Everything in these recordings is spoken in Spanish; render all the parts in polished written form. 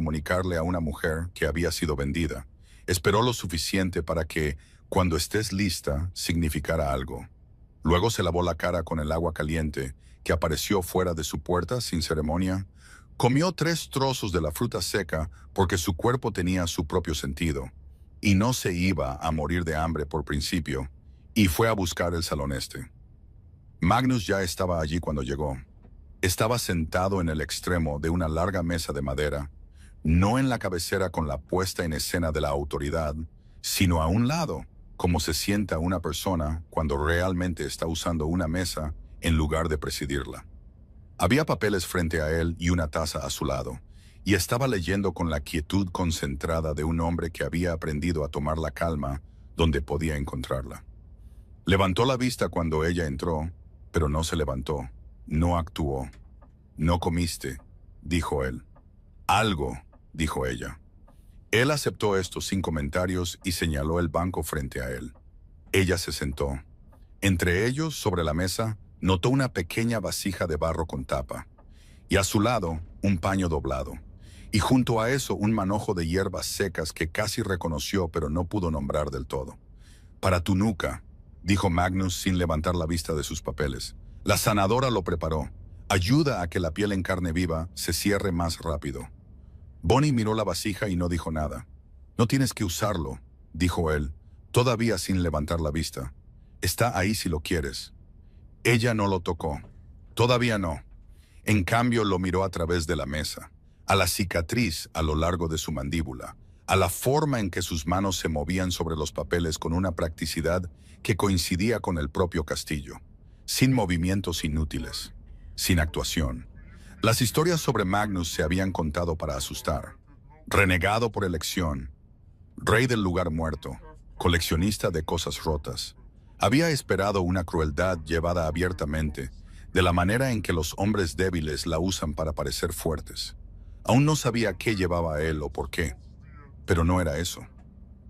comunicarle a una mujer que había sido vendida. Esperó lo suficiente para que, cuando estés lista, significara algo. Luego se lavó la cara con el agua caliente, que apareció fuera de su puerta sin ceremonia. Comió 3 trozos de la fruta seca porque su cuerpo tenía su propio sentido, y no se iba a morir de hambre por principio, y fue a buscar el salón este. Magnus ya estaba allí cuando llegó. Estaba sentado en el extremo de una larga mesa de madera, no en la cabecera con la puesta en escena de la autoridad, sino a un lado, como se sienta una persona cuando realmente está usando una mesa en lugar de presidirla. Había papeles frente a él y una taza a su lado, y estaba leyendo con la quietud concentrada de un hombre que había aprendido a tomar la calma donde podía encontrarla. Levantó la vista cuando ella entró, pero no se levantó, no actuó. «No comiste», dijo él. «Algo», dijo ella. Él aceptó esto sin comentarios y señaló el banco frente a él. Ella se sentó. Entre ellos, sobre la mesa, notó una pequeña vasija de barro con tapa, y a su lado, un paño doblado, y junto a eso un manojo de hierbas secas que casi reconoció pero no pudo nombrar del todo. «Para tu nuca», dijo Magnus sin levantar la vista de sus papeles. «La sanadora lo preparó. Ayuda a que la piel en carne viva se cierre más rápido». Bonnie miró la vasija y no dijo nada. «No tienes que usarlo», dijo él, todavía sin levantar la vista. «Está ahí si lo quieres». Ella no lo tocó. Todavía no. En cambio lo miró a través de la mesa, a la cicatriz a lo largo de su mandíbula, a la forma en que sus manos se movían sobre los papeles con una practicidad que coincidía con el propio castillo, sin movimientos inútiles, sin actuación. Las historias sobre Magnus se habían contado para asustar. Renegado por elección, rey del lugar muerto, coleccionista de cosas rotas. Había esperado una crueldad llevada abiertamente, de la manera en que los hombres débiles la usan para parecer fuertes. Aún no sabía qué llevaba a él o por qué, pero no era eso.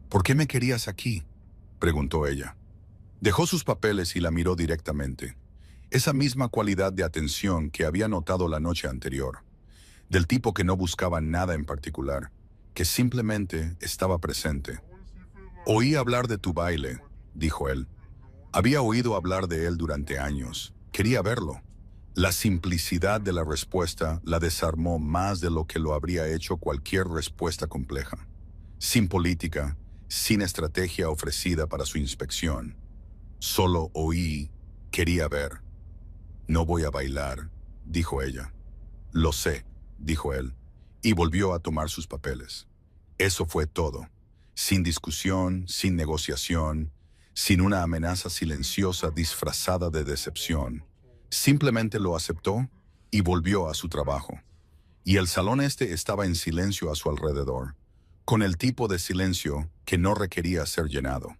«¿Por qué me querías aquí?», preguntó ella. Dejó sus papeles y la miró directamente. Esa misma cualidad de atención que había notado la noche anterior, del tipo que no buscaba nada en particular, que simplemente estaba presente. «Oí hablar de tu baile», dijo él. Había oído hablar de él durante años. Quería verlo. La simplicidad de la respuesta la desarmó más de lo que lo habría hecho cualquier respuesta compleja. Sin política, sin estrategia ofrecida para su inspección. Solo oí, quería ver. «No voy a bailar», dijo ella. «Lo sé», dijo él, y volvió a tomar sus papeles. Eso fue todo. Sin discusión, sin negociación, sin una amenaza silenciosa disfrazada de decepción. Simplemente lo aceptó y volvió a su trabajo. Y el salón este estaba en silencio a su alrededor, con el tipo de silencio que no requería ser llenado.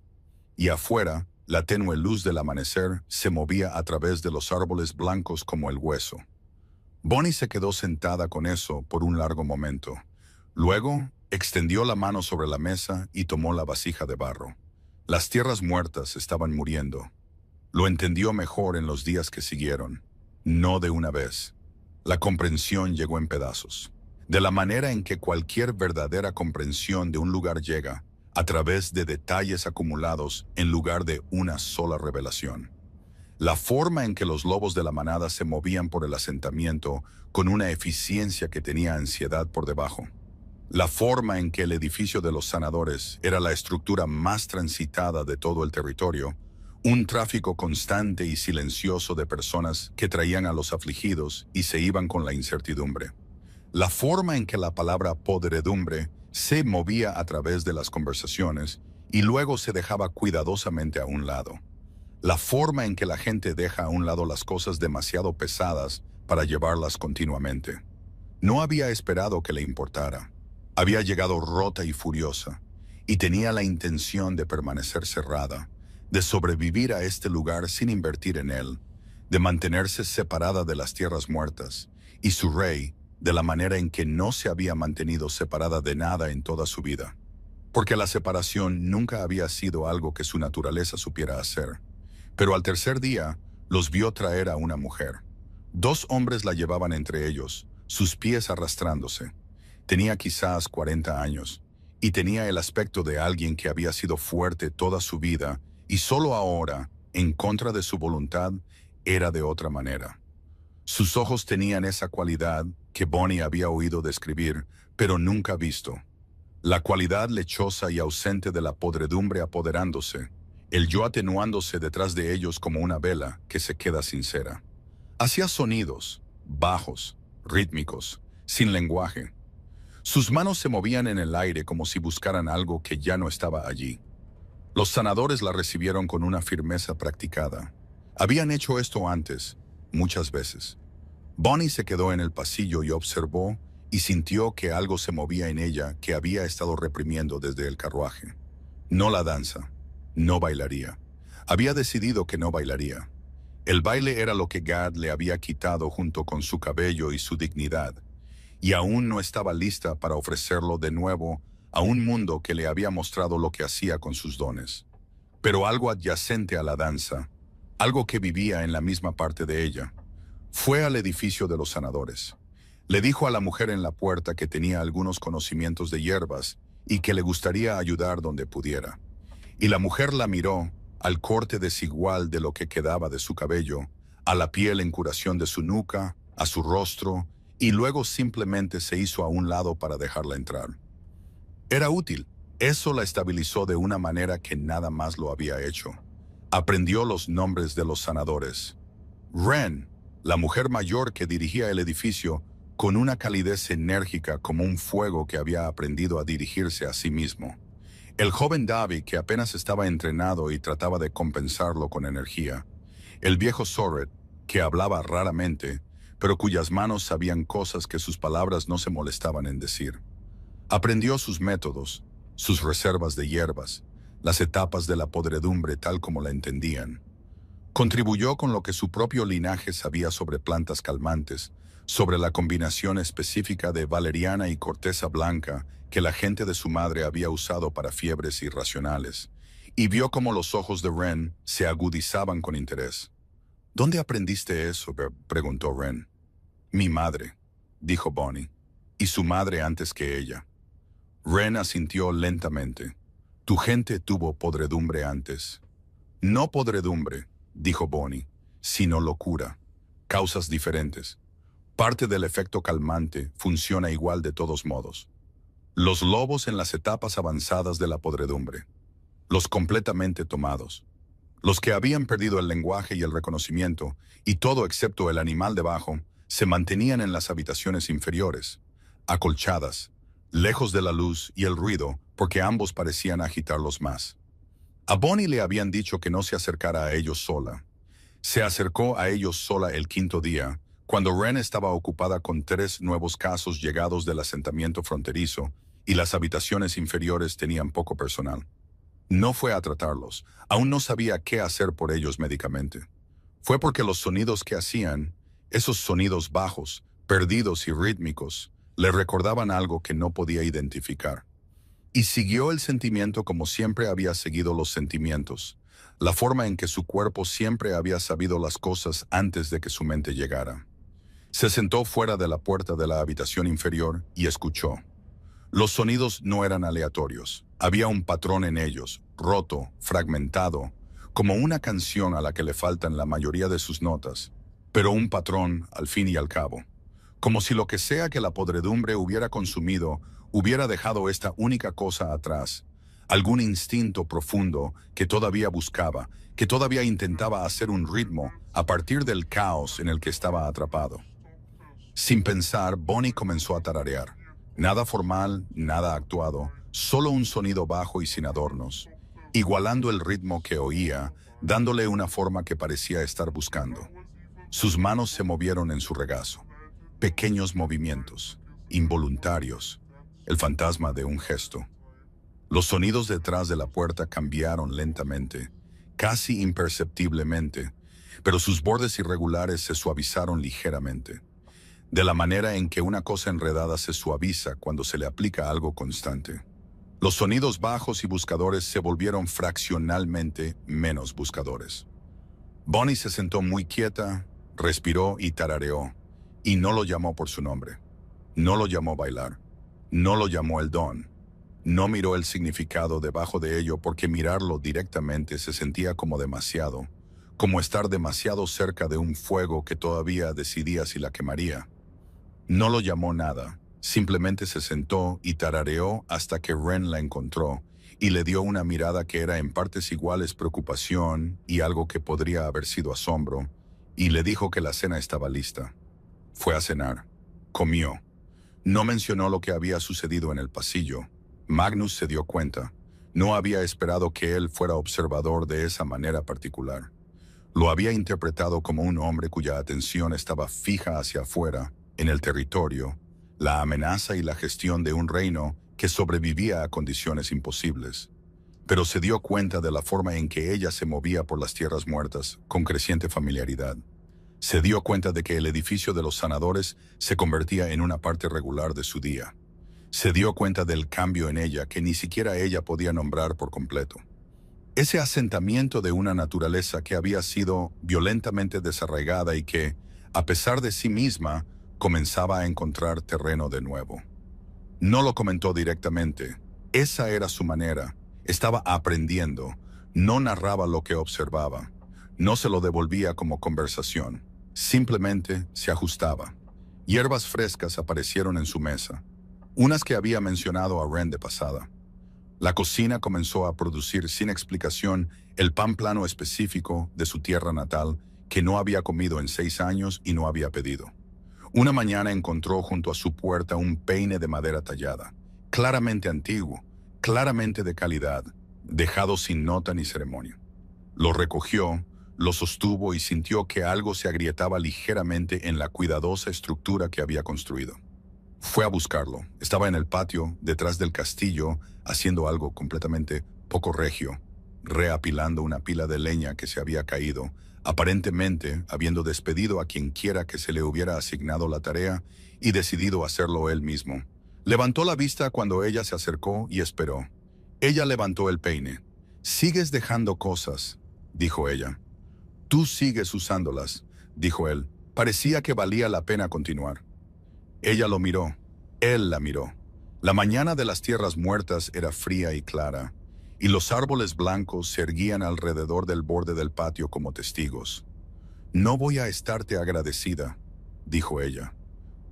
Y afuera, la tenue luz del amanecer se movía a través de los árboles blancos como el hueso. Bonnie se quedó sentada con eso por un largo momento. Luego, extendió la mano sobre la mesa y tomó la vasija de barro. Las tierras muertas estaban muriendo. Lo entendió mejor en los días que siguieron. No de una vez. La comprensión llegó en pedazos. De la manera en que cualquier verdadera comprensión de un lugar llega, a través de detalles acumulados en lugar de una sola revelación. La forma en que los lobos de la manada se movían por el asentamiento con una eficiencia que tenía ansiedad por debajo. La forma en que el edificio de los sanadores era la estructura más transitada de todo el territorio, un tráfico constante y silencioso de personas que traían a los afligidos y se iban con la incertidumbre. La forma en que la palabra podredumbre se movía a través de las conversaciones y luego se dejaba cuidadosamente a un lado. La forma en que la gente deja a un lado las cosas demasiado pesadas para llevarlas continuamente. No había esperado que le importara. Había llegado rota y furiosa, y tenía la intención de permanecer cerrada, de sobrevivir a este lugar sin invertir en él, de mantenerse separada de las tierras muertas, y su rey, de la manera en que no se había mantenido separada de nada en toda su vida. Porque la separación nunca había sido algo que su naturaleza supiera hacer. Pero al tercer día, los vio traer a una mujer. 2 hombres la llevaban entre ellos, sus pies arrastrándose. Tenía quizás 40 años y tenía el aspecto de alguien que había sido fuerte toda su vida y solo ahora, en contra de su voluntad, era de otra manera. Sus ojos tenían esa cualidad que Bonnie había oído describir, pero nunca visto. La cualidad lechosa y ausente de la podredumbre apoderándose, el yo atenuándose detrás de ellos como una vela que se queda sincera. Hacía sonidos, bajos, rítmicos, sin lenguaje. Sus manos se movían en el aire como si buscaran algo que ya no estaba allí. Los sanadores la recibieron con una firmeza practicada. Habían hecho esto antes, muchas veces. Bonnie se quedó en el pasillo y observó y sintió que algo se movía en ella que había estado reprimiendo desde el carruaje. No la danza, no bailaría. Había decidido que no bailaría. El baile era lo que Gad le había quitado junto con su cabello y su dignidad, y aún no estaba lista para ofrecerlo de nuevo a un mundo que le había mostrado lo que hacía con sus dones. Pero algo adyacente a la danza, algo que vivía en la misma parte de ella, fue al edificio de los sanadores. Le dijo a la mujer en la puerta que tenía algunos conocimientos de hierbas y que le gustaría ayudar donde pudiera. Y la mujer la miró, al corte desigual de lo que quedaba de su cabello, a la piel en curación de su nuca, a su rostro, y luego simplemente se hizo a un lado para dejarla entrar. Era útil. Eso la estabilizó de una manera que nada más lo había hecho. Aprendió los nombres de los sanadores. Wren, la mujer mayor que dirigía el edificio, con una calidez enérgica como un fuego que había aprendido a dirigirse a sí mismo. El joven Davy, que apenas estaba entrenado y trataba de compensarlo con energía. El viejo Soret, que hablaba raramente, pero cuyas manos sabían cosas que sus palabras no se molestaban en decir. Aprendió sus métodos, sus reservas de hierbas, las etapas de la podredumbre tal como la entendían. Contribuyó con lo que su propio linaje sabía sobre plantas calmantes, sobre la combinación específica de valeriana y corteza blanca que la gente de su madre había usado para fiebres irracionales, y vio cómo los ojos de Wren se agudizaban con interés. ¿Dónde aprendiste eso?, preguntó Wren. Mi madre, dijo Bonnie, y su madre antes que ella. Wren asintió lentamente. Tu gente tuvo podredumbre antes. No podredumbre, dijo Bonnie, sino locura. Causas diferentes. Parte del efecto calmante funciona igual de todos modos. Los lobos en las etapas avanzadas de la podredumbre. Los completamente tomados. Los que habían perdido el lenguaje y el reconocimiento, y todo excepto el animal debajo, se mantenían en las habitaciones inferiores, acolchadas, lejos de la luz y el ruido, porque ambos parecían agitarlos más. A Bonnie le habían dicho que no se acercara a ellos sola. Se acercó a ellos sola el quinto día, cuando Wren estaba ocupada con 3 nuevos casos llegados del asentamiento fronterizo y las habitaciones inferiores tenían poco personal. No fue a tratarlos, aún no sabía qué hacer por ellos médicamente. Fue porque los sonidos que hacían, esos sonidos bajos, perdidos y rítmicos, le recordaban algo que no podía identificar. Y siguió el sentimiento como siempre había seguido los sentimientos, la forma en que su cuerpo siempre había sabido las cosas antes de que su mente llegara. Se sentó fuera de la puerta de la habitación inferior y escuchó. Los sonidos no eran aleatorios. Había un patrón en ellos, roto, fragmentado, como una canción a la que le faltan la mayoría de sus notas, pero un patrón al fin y al cabo. Como si lo que sea que la podredumbre hubiera consumido hubiera dejado esta única cosa atrás, algún instinto profundo que todavía buscaba, que todavía intentaba hacer un ritmo a partir del caos en el que estaba atrapado. Sin pensar, Bonnie comenzó a tararear. Nada formal, nada actuado, solo un sonido bajo y sin adornos, igualando el ritmo que oía, dándole una forma que parecía estar buscando. Sus manos se movieron en su regazo. Pequeños movimientos, involuntarios, el fantasma de un gesto. Los sonidos detrás de la puerta cambiaron lentamente, casi imperceptiblemente, pero sus bordes irregulares se suavizaron ligeramente, de la manera en que una cosa enredada se suaviza cuando se le aplica algo constante. Los sonidos bajos y buscadores se volvieron fraccionalmente menos buscadores. Bonnie se sentó muy quieta, respiró y tarareó, y no lo llamó por su nombre. No lo llamó bailar. No lo llamó el don. No miró el significado debajo de ello porque mirarlo directamente se sentía como demasiado, como estar demasiado cerca de un fuego que todavía decidía si la quemaría. No lo llamó nada, simplemente se sentó y tarareó hasta que Ren la encontró y le dio una mirada que era en partes iguales preocupación y algo que podría haber sido asombro, y le dijo que la cena estaba lista. Fue a cenar. Comió. No mencionó lo que había sucedido en el pasillo. Magnus se dio cuenta. No había esperado que él fuera observador de esa manera particular. Lo había interpretado como un hombre cuya atención estaba fija hacia afuera, en el territorio, la amenaza y la gestión de un reino que sobrevivía a condiciones imposibles. Pero se dio cuenta de la forma en que ella se movía por las tierras muertas, con creciente familiaridad. Se dio cuenta de que el edificio de los sanadores se convertía en una parte regular de su día. Se dio cuenta del cambio en ella que ni siquiera ella podía nombrar por completo. Ese asentamiento de una naturaleza que había sido violentamente desarraigada y que, a pesar de sí misma, comenzaba a encontrar terreno de nuevo. No lo comentó directamente. Esa era su manera. Estaba aprendiendo. No narraba lo que observaba. No se lo devolvía como conversación. Simplemente se ajustaba. Hierbas frescas aparecieron en su mesa, unas que había mencionado a Ren de pasada. La cocina comenzó a producir sin explicación el pan plano específico de su tierra natal que no había comido en 6 años y no había pedido. Una mañana encontró junto a su puerta un peine de madera tallada, claramente antiguo, claramente de calidad, dejado sin nota ni ceremonia. Lo recogió, lo sostuvo y sintió que algo se agrietaba ligeramente en la cuidadosa estructura que había construido. Fue a buscarlo. Estaba en el patio, detrás del castillo, haciendo algo completamente poco regio, reapilando una pila de leña que se había caído, aparentemente habiendo despedido a quien quiera que se le hubiera asignado la tarea y decidido hacerlo él mismo. Levantó la vista cuando ella se acercó y esperó. Ella levantó el peine. «Sigues dejando cosas», dijo ella. «Tú sigues usándolas», dijo él. Parecía que valía la pena continuar. Ella lo miró. Él la miró. La mañana de las tierras muertas era fría y clara, y los árboles blancos se erguían alrededor del borde del patio como testigos. «No voy a estarte agradecida», dijo ella.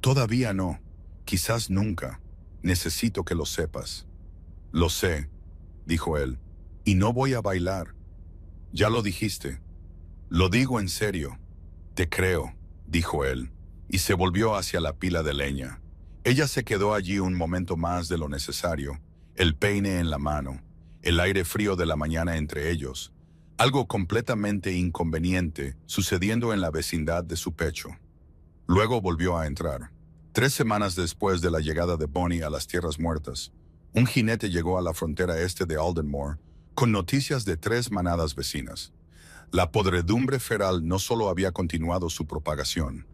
«Todavía no. Quizás nunca. Necesito que lo sepas». «Lo sé», dijo él, «y no voy a bailar». «Ya lo dijiste». «Lo digo en serio». «Te creo», dijo él, y se volvió hacia la pila de leña. Ella se quedó allí un momento más de lo necesario, el peine en la mano, el aire frío de la mañana entre ellos, algo completamente inconveniente sucediendo en la vecindad de su pecho. Luego volvió a entrar. 3 semanas después de la llegada de Bonnie a las Tierras Muertas, un jinete llegó a la frontera este de Aldenmore con noticias de 3 manadas vecinas. La podredumbre feral no solo había continuado su propagación,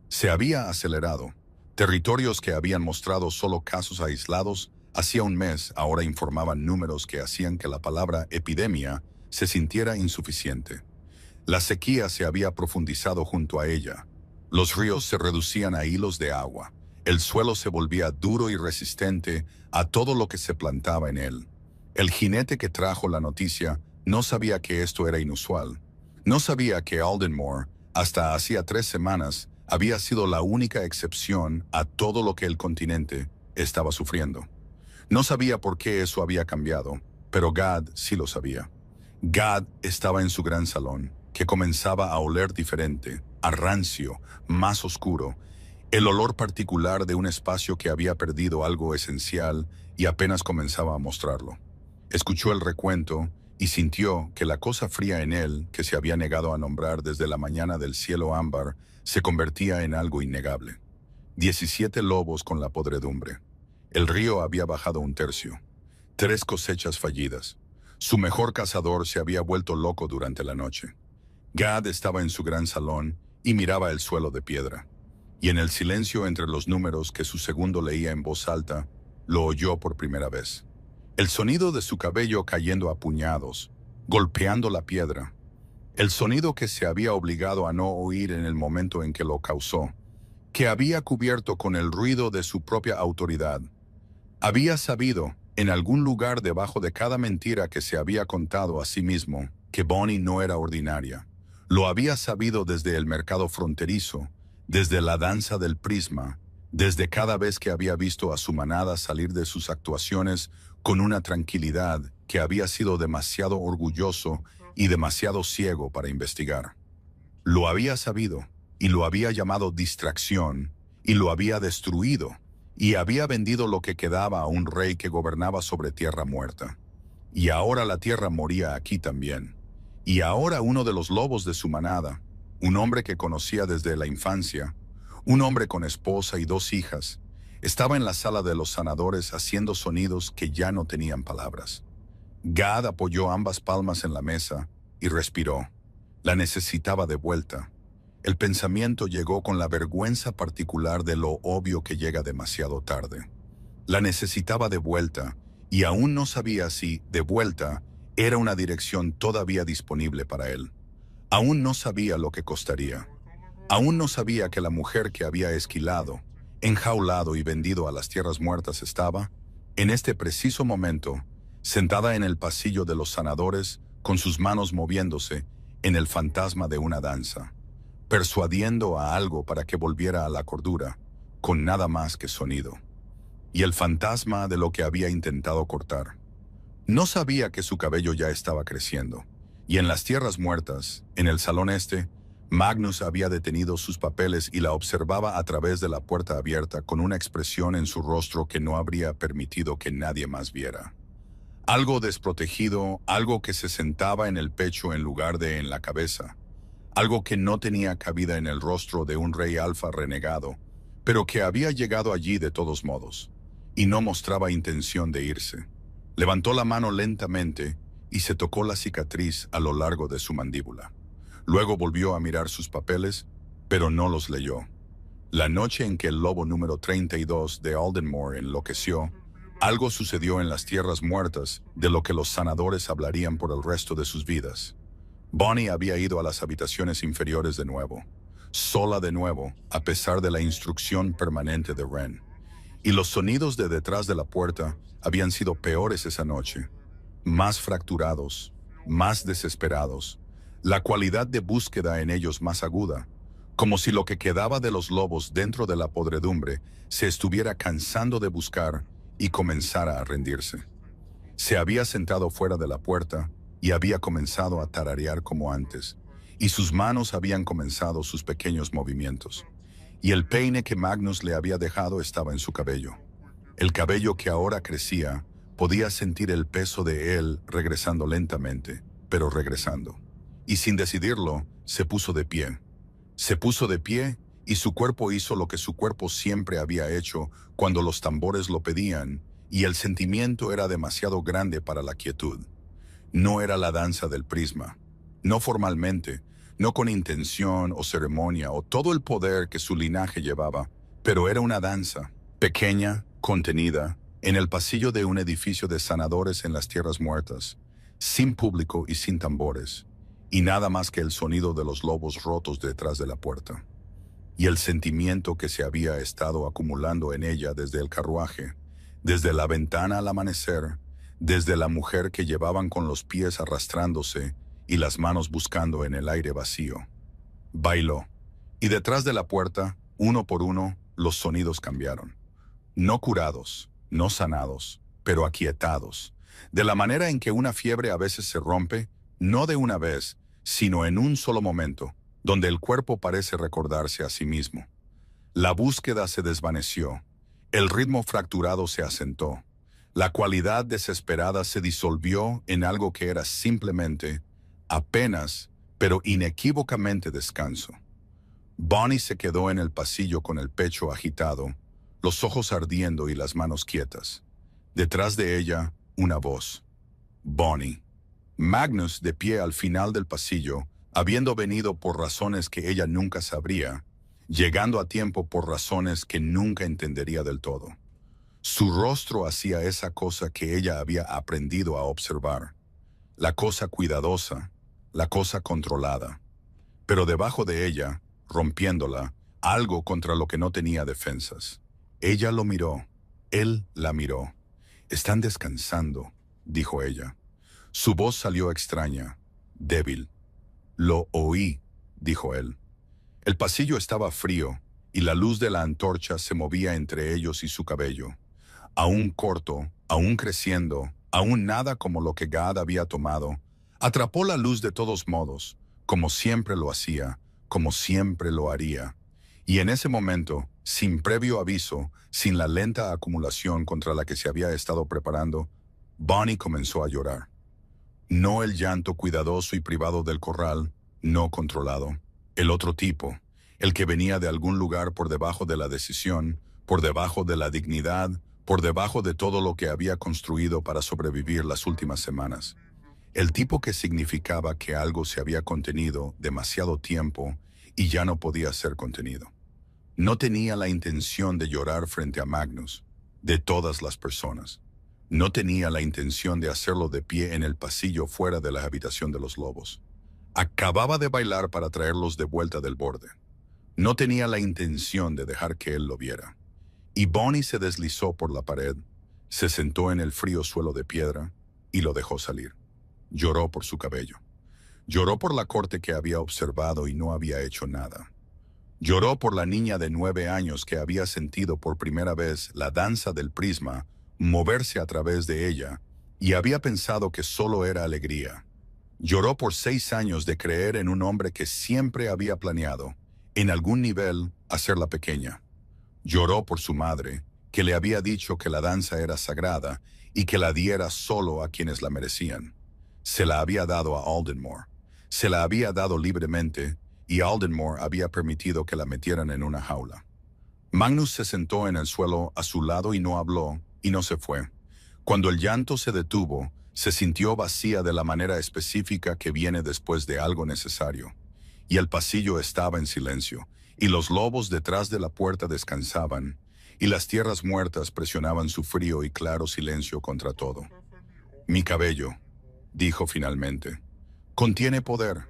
se había acelerado. Territorios que habían mostrado solo casos aislados hacía un mes ahora informaban números que hacían que la palabra epidemia se sintiera insuficiente. La sequía se había profundizado junto a ella. Los ríos se reducían a hilos de agua. El suelo se volvía duro y resistente a todo lo que se plantaba en él. El jinete que trajo la noticia no sabía que esto era inusual. No sabía que Aldenmore, hasta hacía 3 semanas, había sido la única excepción a todo lo que el continente estaba sufriendo. No sabía por qué eso había cambiado, pero Gad sí lo sabía. Gad estaba en su gran salón, que comenzaba a oler diferente, a rancio, más oscuro, el olor particular de un espacio que había perdido algo esencial y apenas comenzaba a mostrarlo. Escuchó el recuento y sintió que la cosa fría en él, que se había negado a nombrar desde la mañana del cielo ámbar, se convertía en algo innegable. 17 lobos con la podredumbre. El río había bajado 1/3. 3 cosechas fallidas. Su mejor cazador se había vuelto loco durante la noche. Gad estaba en su gran salón y miraba el suelo de piedra. Y en el silencio entre los números que su segundo leía en voz alta, lo oyó por primera vez. El sonido de su cabello cayendo a puñados, golpeando la piedra. El sonido que se había obligado a no oír en el momento en que lo causó, que había cubierto con el ruido de su propia autoridad. Había sabido, en algún lugar debajo de cada mentira que se había contado a sí mismo, que Bonnie no era ordinaria. Lo había sabido desde el mercado fronterizo, desde la danza del prisma, desde cada vez que había visto a su manada salir de sus actuaciones con una tranquilidad que había sido demasiado orgulloso y demasiado ciego para investigar. Lo había sabido, y lo había llamado distracción, y lo había destruido, y había vendido lo que quedaba a un rey que gobernaba sobre tierra muerta. Y ahora la tierra moría aquí también. Y ahora uno de los lobos de su manada, un hombre que conocía desde la infancia, un hombre con esposa y 2 hijas, estaba en la sala de los sanadores haciendo sonidos que ya no tenían palabras. Gad apoyó ambas palmas en la mesa y respiró. La necesitaba de vuelta. El pensamiento llegó con la vergüenza particular de lo obvio que llega demasiado tarde. La necesitaba de vuelta, y aún no sabía si, de vuelta, era una dirección todavía disponible para él. Aún no sabía lo que costaría. Aún no sabía que la mujer que había esquilado, enjaulado y vendido a las tierras muertas estaba, en este preciso momento, sentada en el pasillo de los sanadores, con sus manos moviéndose en el fantasma de una danza, persuadiendo a algo para que volviera a la cordura, con nada más que sonido. Y el fantasma de lo que había intentado cortar. No sabía que su cabello ya estaba creciendo, y en las tierras muertas, en el salón este, Magnus había detenido sus papeles y la observaba a través de la puerta abierta con una expresión en su rostro que no habría permitido que nadie más viera. Algo desprotegido, algo que se sentaba en el pecho en lugar de en la cabeza, algo que no tenía cabida en el rostro de un rey alfa renegado, pero que había llegado allí de todos modos, y no mostraba intención de irse. Levantó la mano lentamente y se tocó la cicatriz a lo largo de su mandíbula. Luego volvió a mirar sus papeles, pero no los leyó. La noche en que el lobo número 32 de Aldenmore enloqueció, algo sucedió en las tierras muertas de lo que los sanadores hablarían por el resto de sus vidas. Bonnie había ido a las habitaciones inferiores de nuevo, sola de nuevo, a pesar de la instrucción permanente de Wren. Y los sonidos de detrás de la puerta habían sido peores esa noche, más fracturados, más desesperados, la cualidad de búsqueda en ellos más aguda, como si lo que quedaba de los lobos dentro de la podredumbre se estuviera cansando de buscar y comenzara a rendirse. Se había sentado fuera de la puerta y había comenzado a tararear como antes, y sus manos habían comenzado sus pequeños movimientos. Y el peine que Magnus le había dejado estaba en su cabello. El cabello que ahora crecía, podía sentir el peso de él regresando lentamente, pero regresando. Y sin decidirlo, se puso de pie. Se puso de pie y su cuerpo hizo lo que su cuerpo siempre había hecho cuando los tambores lo pedían, y el sentimiento era demasiado grande para la quietud. No era la danza del prisma, no formalmente, no con intención o ceremonia o todo el poder que su linaje llevaba, pero era una danza, pequeña, contenida, en el pasillo de un edificio de sanadores en las tierras muertas, sin público y sin tambores, y nada más que el sonido de los lobos rotos detrás de la puerta. Y el sentimiento que se había estado acumulando en ella desde el carruaje, desde la ventana al amanecer, desde la mujer que llevaban con los pies arrastrándose y las manos buscando en el aire vacío. Bailó, y detrás de la puerta, uno por uno, los sonidos cambiaron. No curados, no sanados, pero aquietados, de la manera en que una fiebre a veces se rompe, no de una vez, sino en un solo momento, donde el cuerpo parece recordarse a sí mismo. La búsqueda se desvaneció, el ritmo fracturado se asentó, la cualidad desesperada se disolvió en algo que era simplemente, apenas, pero inequívocamente descanso. Bonnie se quedó en el pasillo con el pecho agitado, los ojos ardiendo y las manos quietas. Detrás de ella, una voz. Bonnie. Magnus, de pie al final del pasillo, habiendo venido por razones que ella nunca sabría, llegando a tiempo por razones que nunca entendería del todo. Su rostro hacía esa cosa que ella había aprendido a observar, la cosa cuidadosa, la cosa controlada. Pero debajo de ella, rompiéndola, algo contra lo que no tenía defensas. Ella lo miró. Él la miró. «Están descansando», dijo ella. Su voz salió extraña, débil. «Lo oí», dijo él. El pasillo estaba frío y la luz de la antorcha se movía entre ellos y su cabello. Aún corto, aún creciendo, aún nada como lo que Gad había tomado, atrapó la luz de todos modos, como siempre lo hacía, como siempre lo haría. Y en ese momento, sin previo aviso, sin la lenta acumulación contra la que se había estado preparando, Bonnie comenzó a llorar. No el llanto cuidadoso y privado del corral, no controlado. El otro tipo, el que venía de algún lugar por debajo de la decisión, por debajo de la dignidad, por debajo de todo lo que había construido para sobrevivir las últimas semanas. El tipo que significaba que algo se había contenido demasiado tiempo y ya no podía ser contenido. No tenía la intención de llorar frente a Magnus, de todas las personas. No tenía la intención de hacerlo de pie en el pasillo fuera de la habitación de los lobos. Acababa de bailar para traerlos de vuelta del borde. No tenía la intención de dejar que él lo viera. Y Bonnie se deslizó por la pared, se sentó en el frío suelo de piedra y lo dejó salir. Lloró por su cabello. Lloró por la corte que había observado y no había hecho nada. Lloró por la niña de 9 años que había sentido por primera vez la danza del prisma moverse a través de ella y había pensado que solo era alegría. Lloró por 6 años de creer en un hombre que siempre había planeado, en algún nivel, hacerla pequeña. Lloró por su madre, que le había dicho que la danza era sagrada y que la diera solo a quienes la merecían. Se la había dado a Aldenmore. Se la había dado libremente y Aldenmore había permitido que la metieran en una jaula. Magnus se sentó en el suelo a su lado y no habló, y no se fue. Cuando el llanto se detuvo, se sintió vacía de la manera específica que viene después de algo necesario. Y el pasillo estaba en silencio, y los lobos detrás de la puerta descansaban, y las tierras muertas presionaban su frío y claro silencio contra todo. «Mi cabello», dijo finalmente, «contiene poder.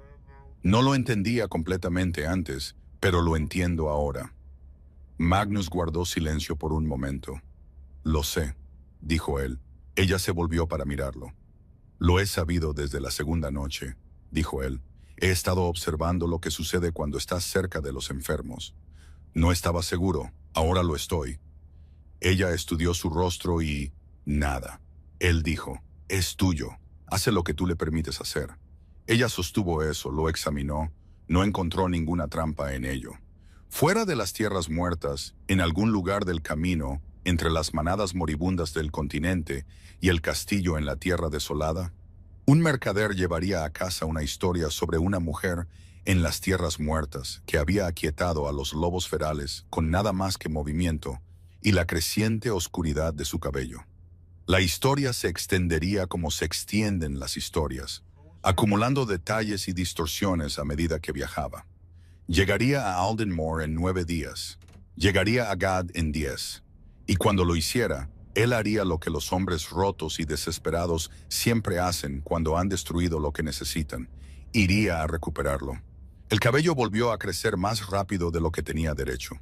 No lo entendía completamente antes, pero lo entiendo ahora». Magnus guardó silencio por un momento. «Lo sé», dijo él. Ella se volvió para mirarlo. «Lo he sabido desde la segunda noche», dijo él. «He estado observando lo que sucede cuando estás cerca de los enfermos. No estaba seguro, ahora lo estoy». Ella estudió su rostro y... nada. Él dijo, «Es tuyo, hace lo que tú le permites hacer». Ella sostuvo eso, lo examinó, no encontró ninguna trampa en ello. Fuera de las tierras muertas, en algún lugar del camino, entre las manadas moribundas del continente y el castillo en la tierra desolada, un mercader llevaría a casa una historia sobre una mujer en las tierras muertas que había aquietado a los lobos ferales con nada más que movimiento y la creciente oscuridad de su cabello. La historia se extendería como se extienden las historias, acumulando detalles y distorsiones a medida que viajaba. Llegaría a Aldenmore en 9 días, llegaría a Gad en 10, y cuando lo hiciera, él haría lo que los hombres rotos y desesperados siempre hacen cuando han destruido lo que necesitan, iría a recuperarlo. El cabello volvió a crecer más rápido de lo que tenía derecho.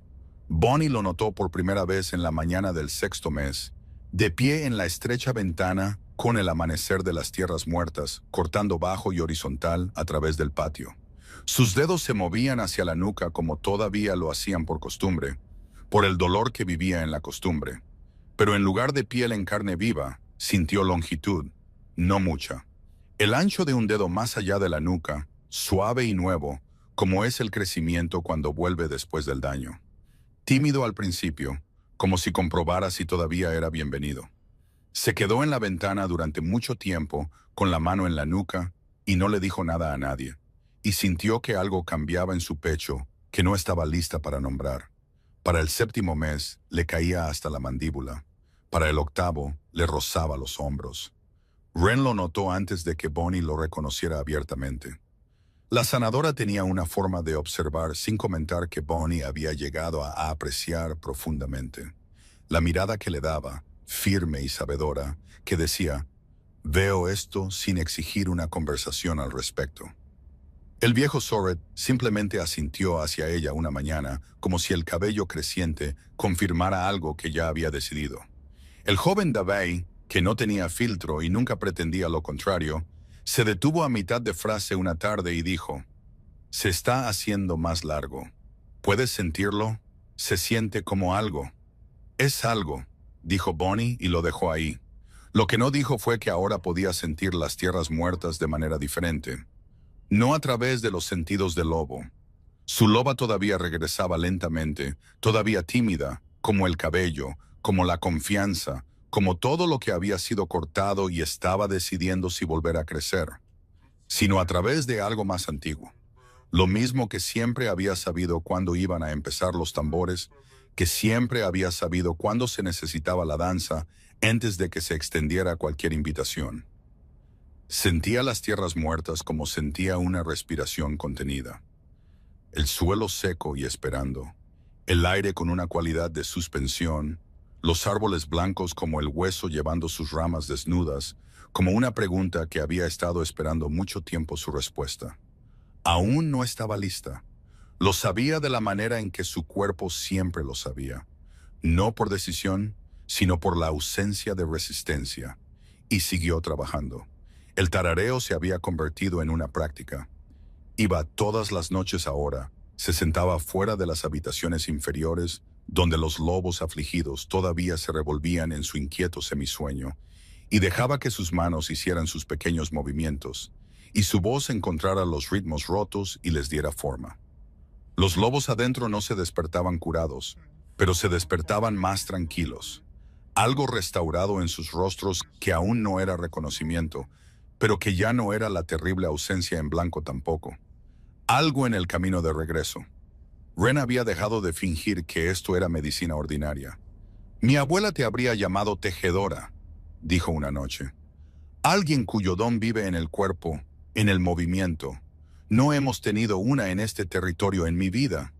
Bonnie lo notó por primera vez en la mañana del 6º mes, de pie en la estrecha ventana con el amanecer de las tierras muertas, cortando bajo y horizontal a través del patio. Sus dedos se movían hacia la nuca como todavía lo hacían por costumbre, por el dolor que vivía en la costumbre. Pero en lugar de piel en carne viva, sintió longitud, no mucha. El ancho de un dedo más allá de la nuca, suave y nuevo, como es el crecimiento cuando vuelve después del daño. Tímido al principio, como si comprobara si todavía era bienvenido. Se quedó en la ventana durante mucho tiempo, con la mano en la nuca, y no le dijo nada a nadie. Y sintió que algo cambiaba en su pecho, que no estaba lista para nombrar. Para el 7º mes, le caía hasta la mandíbula. Para el 8º, le rozaba los hombros. Ren lo notó antes de que Bonnie lo reconociera abiertamente. La sanadora tenía una forma de observar sin comentar que Bonnie había llegado a apreciar profundamente. La mirada que le daba, firme y sabedora, que decía, «Veo esto sin exigir una conversación al respecto». El viejo Soret simplemente asintió hacia ella una mañana, como si el cabello creciente confirmara algo que ya había decidido. El joven Davey, que no tenía filtro y nunca pretendía lo contrario, se detuvo a mitad de frase una tarde y dijo: «Se está haciendo más largo. ¿Puedes sentirlo? Se siente como algo». «Es algo», dijo Bonnie y lo dejó ahí. Lo que no dijo fue que ahora podía sentir las tierras muertas de manera diferente. No a través de los sentidos del lobo. Su loba todavía regresaba lentamente, todavía tímida, como el cabello, como la confianza, como todo lo que había sido cortado y estaba decidiendo si volver a crecer, sino a través de algo más antiguo. Lo mismo que siempre había sabido cuándo iban a empezar los tambores, que siempre había sabido cuándo se necesitaba la danza antes de que se extendiera cualquier invitación. Sentía las tierras muertas como sentía una respiración contenida. El suelo seco y esperando, el aire con una cualidad de suspensión, los árboles blancos como el hueso llevando sus ramas desnudas, como una pregunta que había estado esperando mucho tiempo su respuesta. Aún no estaba lista. Lo sabía de la manera en que su cuerpo siempre lo sabía, no por decisión, sino por la ausencia de resistencia, y siguió trabajando. El tarareo se había convertido en una práctica. Iba todas las noches ahora, se sentaba fuera de las habitaciones inferiores, donde los lobos afligidos todavía se revolvían en su inquieto semisueño, y dejaba que sus manos hicieran sus pequeños movimientos, y su voz encontrara los ritmos rotos y les diera forma. Los lobos adentro no se despertaban curados, pero se despertaban más tranquilos. Algo restaurado en sus rostros que aún no era reconocimiento, pero que ya no era la terrible ausencia en blanco tampoco. Algo en el camino de regreso. Ren había dejado de fingir que esto era medicina ordinaria. «Mi abuela te habría llamado tejedora», dijo una noche. «Alguien cuyo don vive en el cuerpo, en el movimiento. No hemos tenido una en este territorio en mi vida».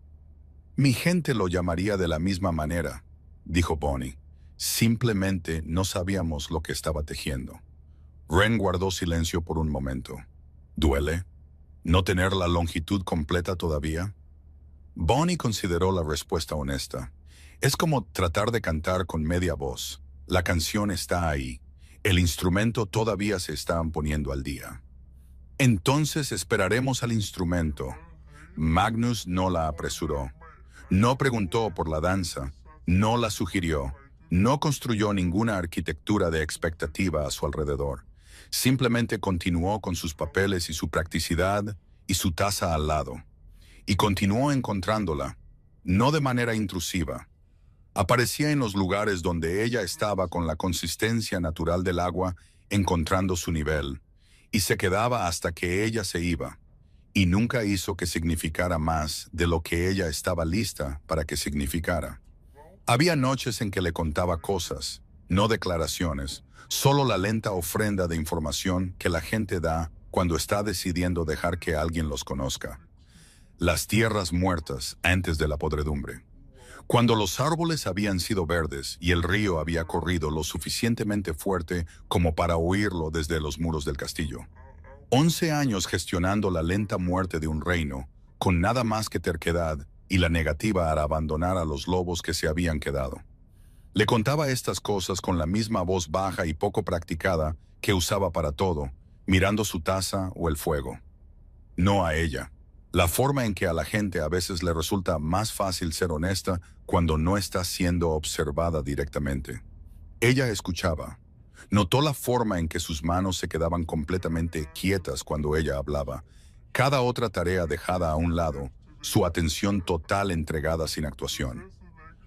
«Mi gente lo llamaría de la misma manera», dijo Bonnie. «Simplemente no sabíamos lo que estaba tejiendo». Ren guardó silencio por un momento. «¿Duele? ¿No tener la longitud completa todavía?» Bonnie consideró la respuesta honesta. «Es como tratar de cantar con media voz. La canción está ahí. El instrumento todavía se está poniendo al día». «Entonces esperaremos al instrumento». Magnus no la apresuró. No preguntó por la danza. No la sugirió. No construyó ninguna arquitectura de expectativa a su alrededor. Simplemente continuó con sus papeles y su practicidad y su taza al lado. Y continuó encontrándola, no de manera intrusiva. Aparecía en los lugares donde ella estaba con la consistencia natural del agua, encontrando su nivel, y se quedaba hasta que ella se iba, y nunca hizo que significara más de lo que ella estaba lista para que significara. Había noches en que le contaba cosas, no declaraciones, solo la lenta ofrenda de información que la gente da cuando está decidiendo dejar que alguien los conozca. Las tierras muertas antes de la podredumbre. Cuando los árboles habían sido verdes y el río había corrido lo suficientemente fuerte como para oírlo desde los muros del castillo. 11 años gestionando la lenta muerte de un reino, con nada más que terquedad y la negativa a abandonar a los lobos que se habían quedado. Le contaba estas cosas con la misma voz baja y poco practicada que usaba para todo, mirando su taza o el fuego. No a ella. La forma en que a la gente a veces le resulta más fácil ser honesta cuando no está siendo observada directamente. Ella escuchaba. Notó la forma en que sus manos se quedaban completamente quietas cuando ella hablaba. Cada otra tarea dejada a un lado, su atención total entregada sin actuación.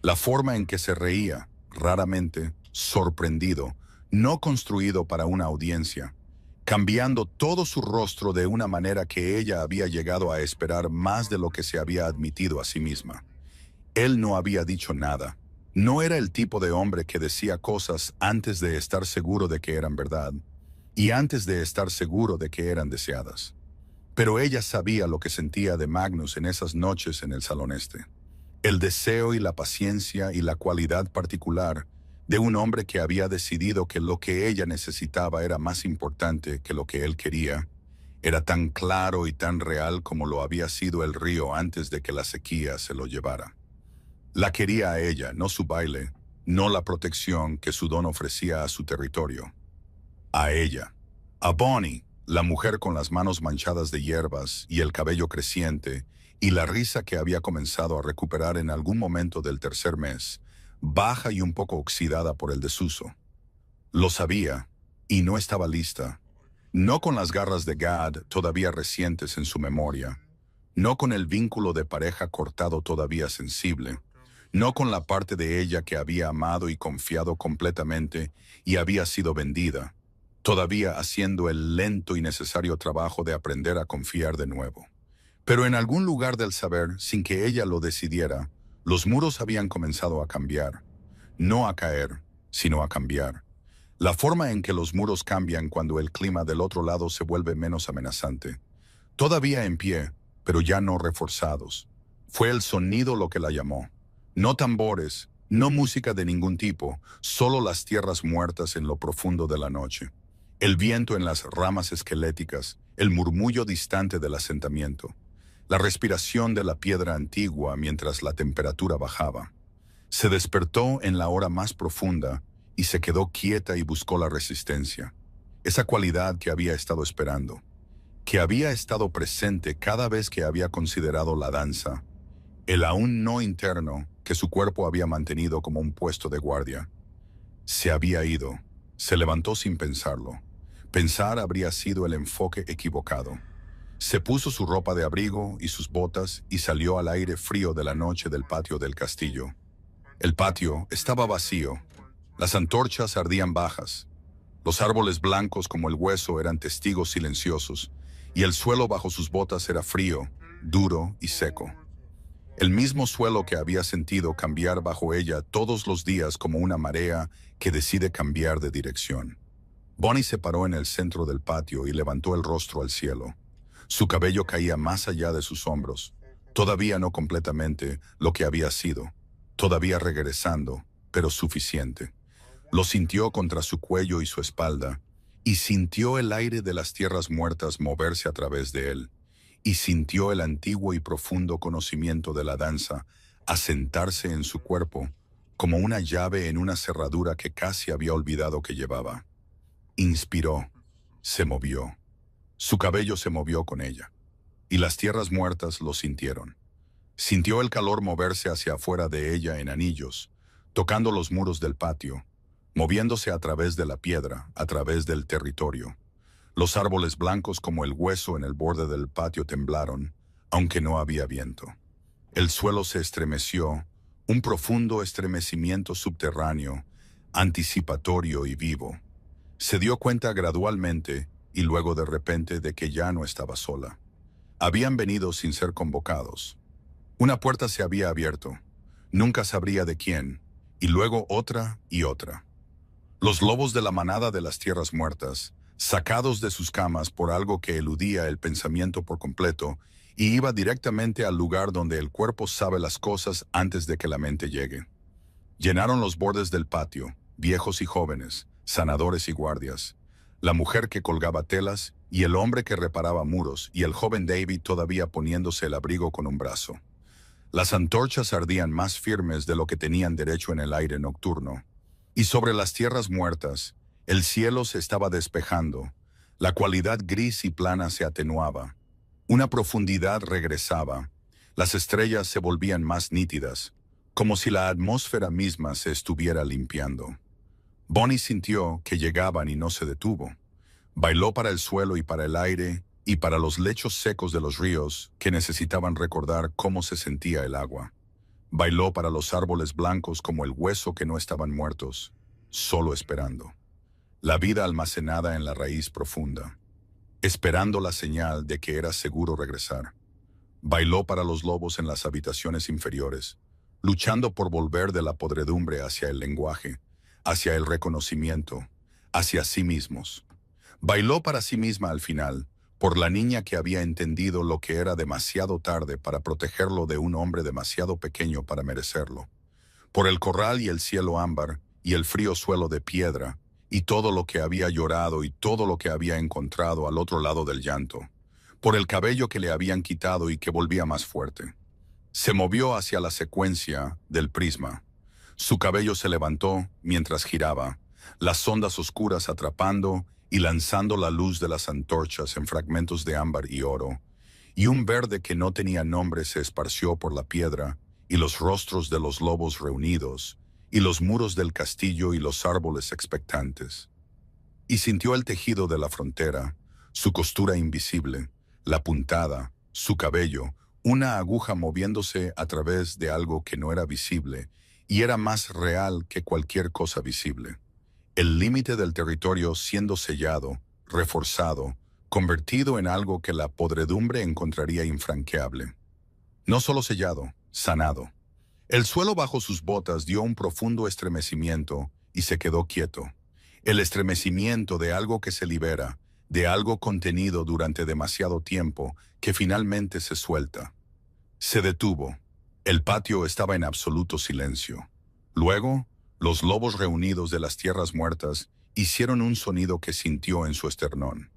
La forma en que se reía, raramente, sorprendido, no construido para una audiencia, cambiando todo su rostro de una manera que ella había llegado a esperar más de lo que se había admitido a sí misma. Él no había dicho nada. No era el tipo de hombre que decía cosas antes de estar seguro de que eran verdad, y antes de estar seguro de que eran deseadas. Pero ella sabía lo que sentía de Magnus en esas noches en el Salón Este. El deseo y la paciencia y la cualidad particular de un hombre que había decidido que lo que ella necesitaba era más importante que lo que él quería, era tan claro y tan real como lo había sido el río antes de que la sequía se lo llevara. La quería a ella, no su baile, no la protección que su don ofrecía a su territorio. A ella, a Bonnie, la mujer con las manos manchadas de hierbas y el cabello creciente, y la risa que había comenzado a recuperar en algún momento del tercer mes, baja y un poco oxidada por el desuso. Lo sabía, y no estaba lista. No con las garras de Gad todavía recientes en su memoria, no con el vínculo de pareja cortado todavía sensible, no con la parte de ella que había amado y confiado completamente y había sido vendida, todavía haciendo el lento y necesario trabajo de aprender a confiar de nuevo. Pero en algún lugar del saber, sin que ella lo decidiera, los muros habían comenzado a cambiar, no a caer, sino a cambiar. La forma en que los muros cambian cuando el clima del otro lado se vuelve menos amenazante. Todavía en pie, pero ya no reforzados. Fue el sonido lo que la llamó. No tambores, no música de ningún tipo, solo las tierras muertas en lo profundo de la noche. El viento en las ramas esqueléticas, el murmullo distante del asentamiento. La respiración de la piedra antigua mientras la temperatura bajaba. Se despertó en la hora más profunda y se quedó quieta y buscó la resistencia. Esa cualidad que había estado esperando, que había estado presente cada vez que había considerado la danza, el aún no interno que su cuerpo había mantenido como un puesto de guardia. Se había ido, se levantó sin pensarlo. Pensar habría sido el enfoque equivocado. Se puso su ropa de abrigo y sus botas y salió al aire frío de la noche del patio del castillo. El patio estaba vacío. Las antorchas ardían bajas. Los árboles blancos como el hueso eran testigos silenciosos, y el suelo bajo sus botas era frío, duro y seco. El mismo suelo que había sentido cambiar bajo ella todos los días como una marea que decide cambiar de dirección. Bonnie se paró en el centro del patio y levantó el rostro al cielo. Su cabello caía más allá de sus hombros, todavía no completamente lo que había sido, todavía regresando, pero suficiente. Lo sintió contra su cuello y su espalda, y sintió el aire de las tierras muertas moverse a través de él, y sintió el antiguo y profundo conocimiento de la danza asentarse en su cuerpo como una llave en una cerradura que casi había olvidado que llevaba. Inspiró, se movió. Su cabello se movió con ella, y las tierras muertas lo sintieron. Sintió el calor moverse hacia afuera de ella en anillos, tocando los muros del patio, moviéndose a través de la piedra, a través del territorio. Los árboles blancos como el hueso en el borde del patio temblaron, aunque no había viento. El suelo se estremeció, un profundo estremecimiento subterráneo, anticipatorio y vivo. Se dio cuenta gradualmente y luego de repente de que ya no estaba sola. Habían venido sin ser convocados. Una puerta se había abierto, nunca sabría de quién, y luego otra y otra. Los lobos de la manada de las tierras muertas, sacados de sus camas por algo que eludía el pensamiento por completo y iba directamente al lugar donde el cuerpo sabe las cosas antes de que la mente llegue. Llenaron los bordes del patio, viejos y jóvenes, sanadores y guardias, la mujer que colgaba telas y el hombre que reparaba muros y el joven David todavía poniéndose el abrigo con un brazo. Las antorchas ardían más firmes de lo que tenían derecho en el aire nocturno. Y sobre las tierras muertas, el cielo se estaba despejando, la cualidad gris y plana se atenuaba, una profundidad regresaba, las estrellas se volvían más nítidas, como si la atmósfera misma se estuviera limpiando. Bonnie sintió que llegaban y no se detuvo. Bailó para el suelo y para el aire y para los lechos secos de los ríos que necesitaban recordar cómo se sentía el agua. Bailó para los árboles blancos como el hueso que no estaban muertos, solo esperando. La vida almacenada en la raíz profunda, esperando la señal de que era seguro regresar. Bailó para los lobos en las habitaciones inferiores, luchando por volver de la podredumbre hacia el lenguaje, hacia el reconocimiento, hacia sí mismos. Bailó para sí misma al final, por la niña que había entendido lo que era demasiado tarde para protegerlo de un hombre demasiado pequeño para merecerlo. Por el corral y el cielo ámbar y el frío suelo de piedra y todo lo que había llorado y todo lo que había encontrado al otro lado del llanto. Por el cabello que le habían quitado y que volvía más fuerte. Se movió hacia la secuencia del prisma. Su cabello se levantó mientras giraba, las ondas oscuras atrapando y lanzando la luz de las antorchas en fragmentos de ámbar y oro, y un verde que no tenía nombre se esparció por la piedra, y los rostros de los lobos reunidos, y los muros del castillo y los árboles expectantes. Y sintió el tejido de la frontera, su costura invisible, la puntada, su cabello, una aguja moviéndose a través de algo que no era visible, y era más real que cualquier cosa visible. El límite del territorio siendo sellado, reforzado, convertido en algo que la podredumbre encontraría infranqueable. No solo sellado, sanado. El suelo bajo sus botas dio un profundo estremecimiento y se quedó quieto. El estremecimiento de algo que se libera, de algo contenido durante demasiado tiempo que finalmente se suelta. Se detuvo. El patio estaba en absoluto silencio. Luego, los lobos reunidos de las tierras muertas hicieron un sonido que sintió en su esternón.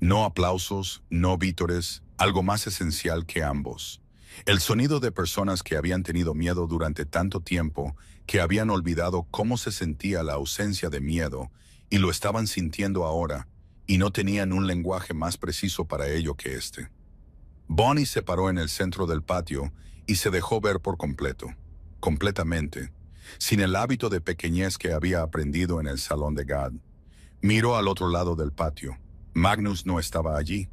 No aplausos, no vítores, algo más esencial que ambos. El sonido de personas que habían tenido miedo durante tanto tiempo que habían olvidado cómo se sentía la ausencia de miedo y lo estaban sintiendo ahora, y no tenían un lenguaje más preciso para ello que este. Bonnie se paró en el centro del patio y se dejó ver por completo, completamente, sin el hábito de pequeñez que había aprendido en el salón de Gad. Miró al otro lado del patio. Magnus no estaba allí.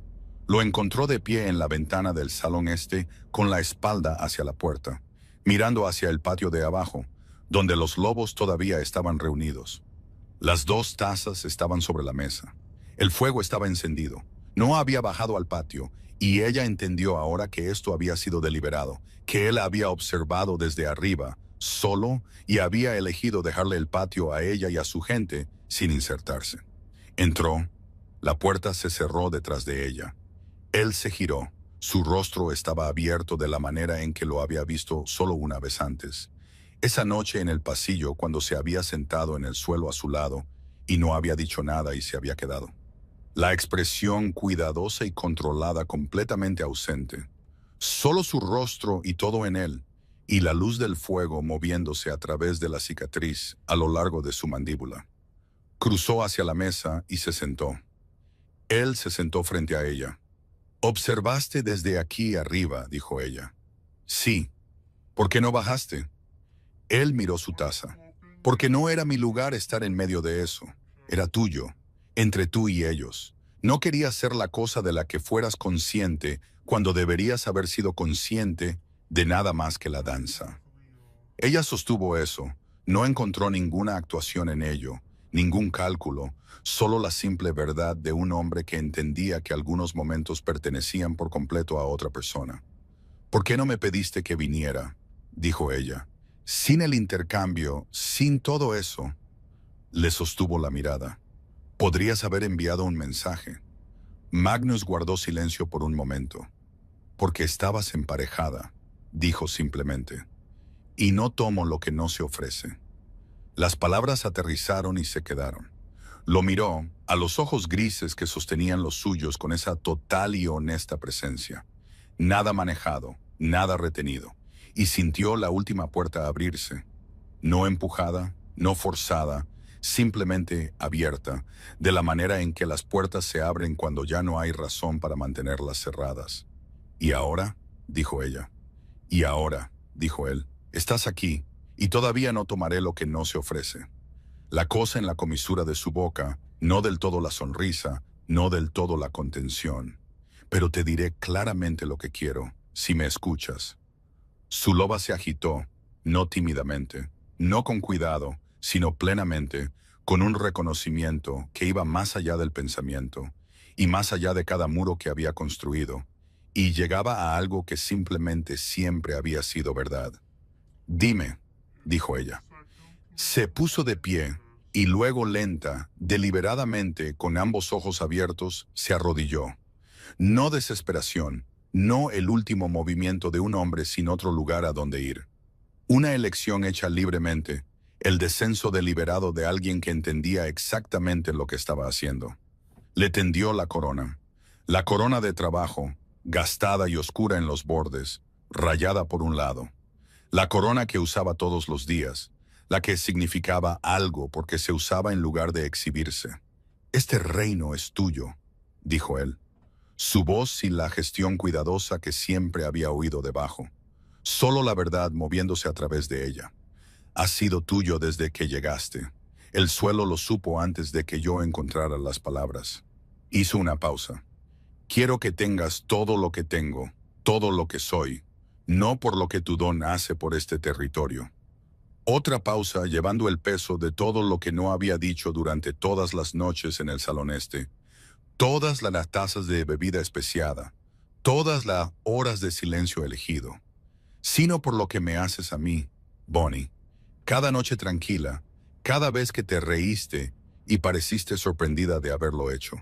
Lo encontró de pie en la ventana del salón este, con la espalda hacia la puerta, mirando hacia el patio de abajo, donde los lobos todavía estaban reunidos. Las dos tazas estaban sobre la mesa. El fuego estaba encendido. No había bajado al patio, y ella entendió ahora que esto había sido deliberado, que él había observado desde arriba, solo, y había elegido dejarle el patio a ella y a su gente sin insertarse. Entró. La puerta se cerró detrás de ella. Él se giró. Su rostro estaba abierto de la manera en que lo había visto solo una vez antes. Esa noche en el pasillo, cuando se había sentado en el suelo a su lado y no había dicho nada y se había quedado. La expresión cuidadosa y controlada completamente ausente. Solo su rostro y todo en él, y la luz del fuego moviéndose a través de la cicatriz a lo largo de su mandíbula. Cruzó hacia la mesa y se sentó. Él se sentó frente a ella. «Observaste desde aquí arriba», dijo ella. «Sí. ¿Por qué no bajaste?» Él miró su taza. «Porque no era mi lugar estar en medio de eso. Era tuyo, entre tú y ellos. No quería ser la cosa de la que fueras consciente cuando deberías haber sido consciente de nada más que la danza». Ella sostuvo eso. No encontró ninguna actuación en ello, ningún cálculo, solo la simple verdad de un hombre que entendía que algunos momentos pertenecían por completo a otra persona. «¿Por qué no me pediste que viniera?», dijo ella. «Sin el intercambio, sin todo eso». Le sostuvo la mirada. «Podrías haber enviado un mensaje». Magnus guardó silencio por un momento. «Porque estabas emparejada», dijo simplemente. «Y no tomo lo que no se ofrece». Las palabras aterrizaron y se quedaron. Lo miró, a los ojos grises que sostenían los suyos con esa total y honesta presencia. Nada manejado, nada retenido. Y sintió la última puerta abrirse. No empujada, no forzada, simplemente abierta, de la manera en que las puertas se abren cuando ya no hay razón para mantenerlas cerradas. «¿Y ahora?», dijo ella. «Y ahora», dijo él, «estás aquí, y todavía no tomaré lo que no se ofrece». La cosa en la comisura de su boca, no del todo la sonrisa, no del todo la contención. «Pero te diré claramente lo que quiero, si me escuchas». Su loba se agitó, no tímidamente, no con cuidado, sino plenamente, con un reconocimiento que iba más allá del pensamiento, y más allá de cada muro que había construido, y llegaba a algo que simplemente siempre había sido verdad. «Dime», dijo ella. Se puso de pie, y luego lenta, deliberadamente, con ambos ojos abiertos, se arrodilló. No desesperación, no el último movimiento de un hombre sin otro lugar a donde ir. Una elección hecha libremente, el descenso deliberado de alguien que entendía exactamente lo que estaba haciendo. Le tendió la corona de trabajo, gastada y oscura en los bordes, rayada por un lado. La corona que usaba todos los días, la que significaba algo porque se usaba en lugar de exhibirse. «Este reino es tuyo», dijo él, su voz sin la gestión cuidadosa que siempre había oído debajo, solo la verdad moviéndose a través de ella. «Ha sido tuyo desde que llegaste. El suelo lo supo antes de que yo encontrara las palabras». Hizo una pausa. «Quiero que tengas todo lo que tengo, todo lo que soy, no por lo que tu don hace por este territorio». Otra pausa llevando el peso de todo lo que no había dicho durante todas las noches en el salón este, todas las tazas de bebida especiada, todas las horas de silencio elegido. «Sino por lo que me haces a mí, Bonnie. Cada noche tranquila, cada vez que te reíste y pareciste sorprendida de haberlo hecho.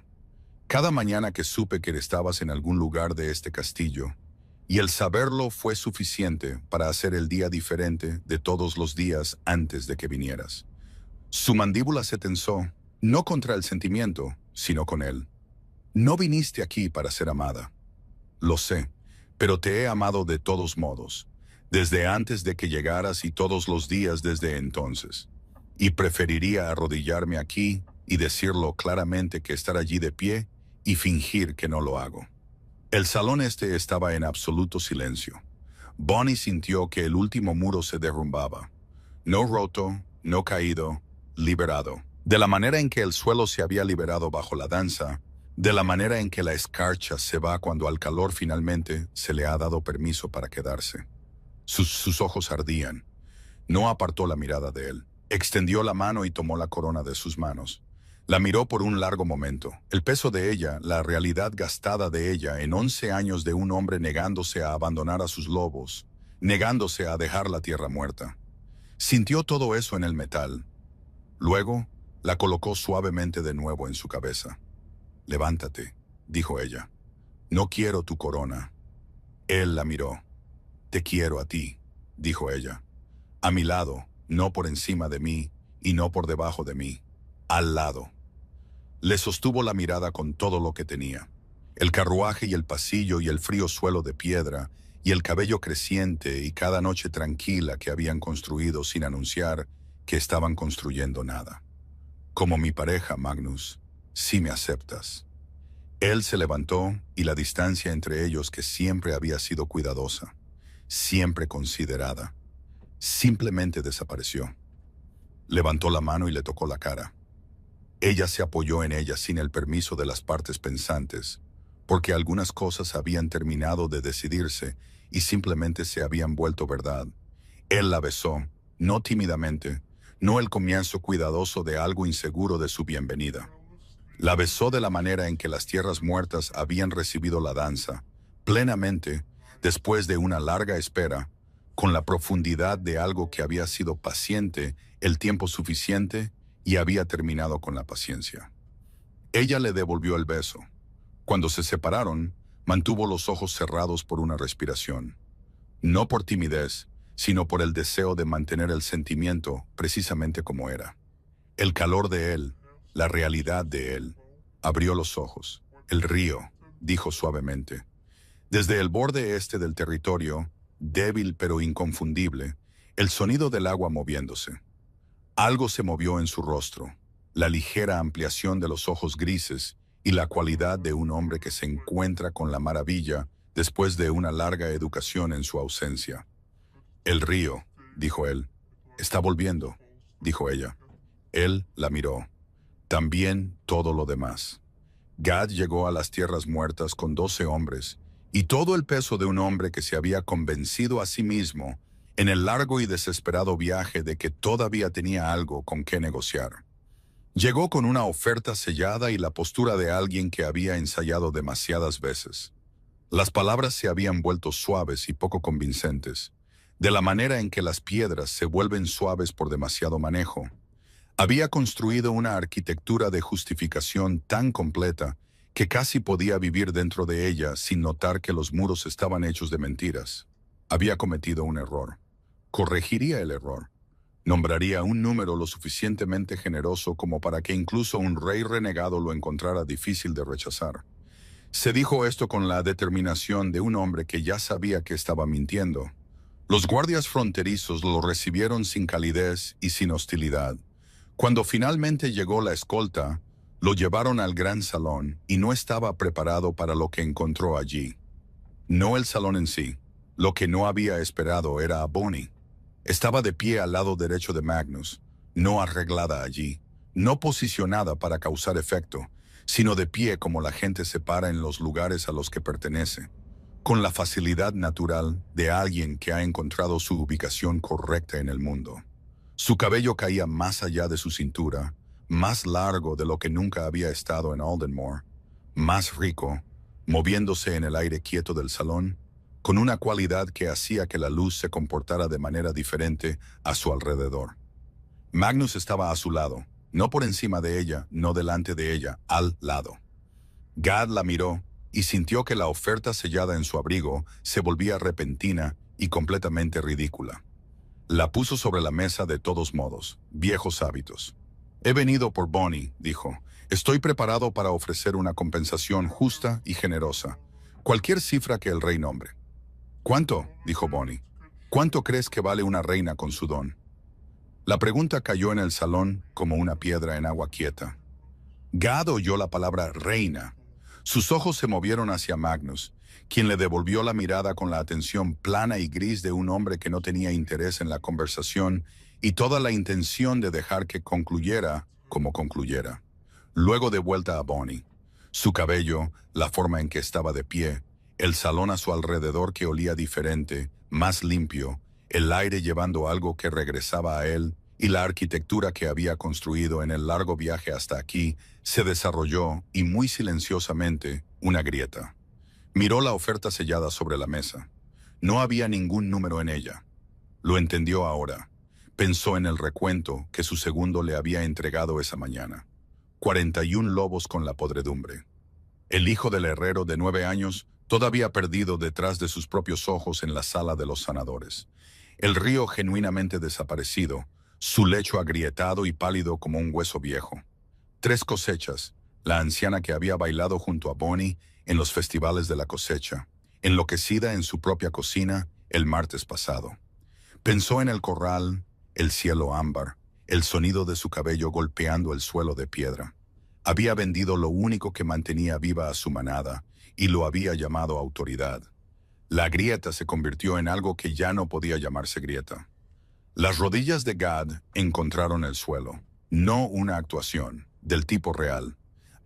Cada mañana que supe que estabas en algún lugar de este castillo, y el saberlo fue suficiente para hacer el día diferente de todos los días antes de que vinieras». Su mandíbula se tensó, no contra el sentimiento, sino con él. «No viniste aquí para ser amada. Lo sé, pero te he amado de todos modos, desde antes de que llegaras y todos los días desde entonces. Y preferiría arrodillarme aquí y decirlo claramente que estar allí de pie y fingir que no lo hago». El salón este estaba en absoluto silencio. Bonnie sintió que el último muro se derrumbaba. No roto, no caído, liberado. De la manera en que el suelo se había liberado bajo la danza, de la manera en que la escarcha se va cuando al calor finalmente se le ha dado permiso para quedarse. Sus ojos ardían. No apartó la mirada de él. Extendió la mano y tomó la corona de sus manos. La miró por un largo momento. El peso de ella, la realidad gastada de ella en 11 años de un hombre negándose a abandonar a sus lobos, negándose a dejar la tierra muerta. Sintió todo eso en el metal. Luego, la colocó suavemente de nuevo en su cabeza. «Levántate», dijo ella. «No quiero tu corona». Él la miró. «Te quiero a ti», dijo ella. «A mi lado, no por encima de mí y no por debajo de mí. Al lado». Le sostuvo la mirada con todo lo que tenía. El carruaje y el pasillo y el frío suelo de piedra y el cabello creciente y cada noche tranquila que habían construido sin anunciar que estaban construyendo nada. «Como mi pareja, Magnus, si me aceptas». Él se levantó y la distancia entre ellos, que siempre había sido cuidadosa, siempre considerada, simplemente desapareció. Levantó la mano y le tocó la cara. Ella se apoyó en ella sin el permiso de las partes pensantes, porque algunas cosas habían terminado de decidirse y simplemente se habían vuelto verdad. Él la besó, no tímidamente, no el comienzo cuidadoso de algo inseguro de su bienvenida. La besó de la manera en que las tierras muertas habían recibido la danza, plenamente, después de una larga espera, con la profundidad de algo que había sido paciente el tiempo suficiente y había terminado con la paciencia. Ella le devolvió el beso. Cuando se separaron, mantuvo los ojos cerrados por una respiración. No por timidez, sino por el deseo de mantener el sentimiento precisamente como era. El calor de él, la realidad de él. Abrió los ojos. «El río», dijo suavemente. Desde el borde este del territorio, débil pero inconfundible, el sonido del agua moviéndose. Algo se movió en su rostro, la ligera ampliación de los ojos grises y la cualidad de un hombre que se encuentra con la maravilla después de una larga educación en su ausencia. «El río», dijo él. «Está volviendo», dijo ella. Él la miró. También todo lo demás. Gad llegó a las tierras muertas con 12 hombres, y todo el peso de un hombre que se había convencido a sí mismo en el largo y desesperado viaje de que todavía tenía algo con qué negociar. Llegó con una oferta sellada y la postura de alguien que había ensayado demasiadas veces. Las palabras se habían vuelto suaves y poco convincentes, de la manera en que las piedras se vuelven suaves por demasiado manejo. Había construido una arquitectura de justificación tan completa que casi podía vivir dentro de ella sin notar que los muros estaban hechos de mentiras. Había cometido un error. Corregiría el error. Nombraría un número lo suficientemente generoso como para que incluso un rey renegado lo encontrara difícil de rechazar. Se dijo esto con la determinación de un hombre que ya sabía que estaba mintiendo. Los guardias fronterizos lo recibieron sin calidez y sin hostilidad. Cuando finalmente llegó la escolta, lo llevaron al gran salón y no estaba preparado para lo que encontró allí. No el salón en sí. Lo que no había esperado era a Bonnie. Estaba de pie al lado derecho de Magnus, no arreglada allí, no posicionada para causar efecto, sino de pie como la gente se para en los lugares a los que pertenece, con la facilidad natural de alguien que ha encontrado su ubicación correcta en el mundo. Su cabello caía más allá de su cintura, más largo de lo que nunca había estado en Aldenmore, más rico, moviéndose en el aire quieto del salón, con una cualidad que hacía que la luz se comportara de manera diferente a su alrededor. Magnus estaba a su lado, no por encima de ella, no delante de ella, al lado. Gad la miró y sintió que la oferta sellada en su abrigo se volvía repentina y completamente ridícula. La puso sobre la mesa de todos modos, viejos hábitos. He venido por Bonnie, dijo. Estoy preparado para ofrecer una compensación justa y generosa, cualquier cifra que el rey nombre. ¿Cuánto?, dijo Bonnie. ¿Cuánto crees que vale una reina con su don? La pregunta cayó en el salón como una piedra en agua quieta. Gad oyó la palabra reina. Sus ojos se movieron hacia Magnus, quien le devolvió la mirada con la atención plana y gris de un hombre que no tenía interés en la conversación y toda la intención de dejar que concluyera como concluyera. Luego de vuelta a Bonnie. Su cabello, la forma en que estaba de pie, el salón a su alrededor que olía diferente, más limpio, el aire llevando algo que regresaba a él y la arquitectura que había construido en el largo viaje hasta aquí, se desarrolló, y muy silenciosamente, una grieta. Miró la oferta sellada sobre la mesa. No había ningún número en ella. Lo entendió ahora. Pensó en el recuento que su segundo le había entregado esa mañana. 41 lobos con la podredumbre. El hijo del herrero de 9 años, todavía perdido detrás de sus propios ojos en la sala de los sanadores. El río genuinamente desaparecido, su lecho agrietado y pálido como un hueso viejo. 3 cosechas, la anciana que había bailado junto a Bonnie en los festivales de la cosecha, enloquecida en su propia cocina el martes pasado. Pensó en el corral, el cielo ámbar, el sonido de su cabello golpeando el suelo de piedra. Había vendido lo único que mantenía viva a su manada y lo había llamado autoridad. La grieta se convirtió en algo que ya no podía llamarse grieta. Las rodillas de Gad encontraron el suelo, no una actuación, del tipo real.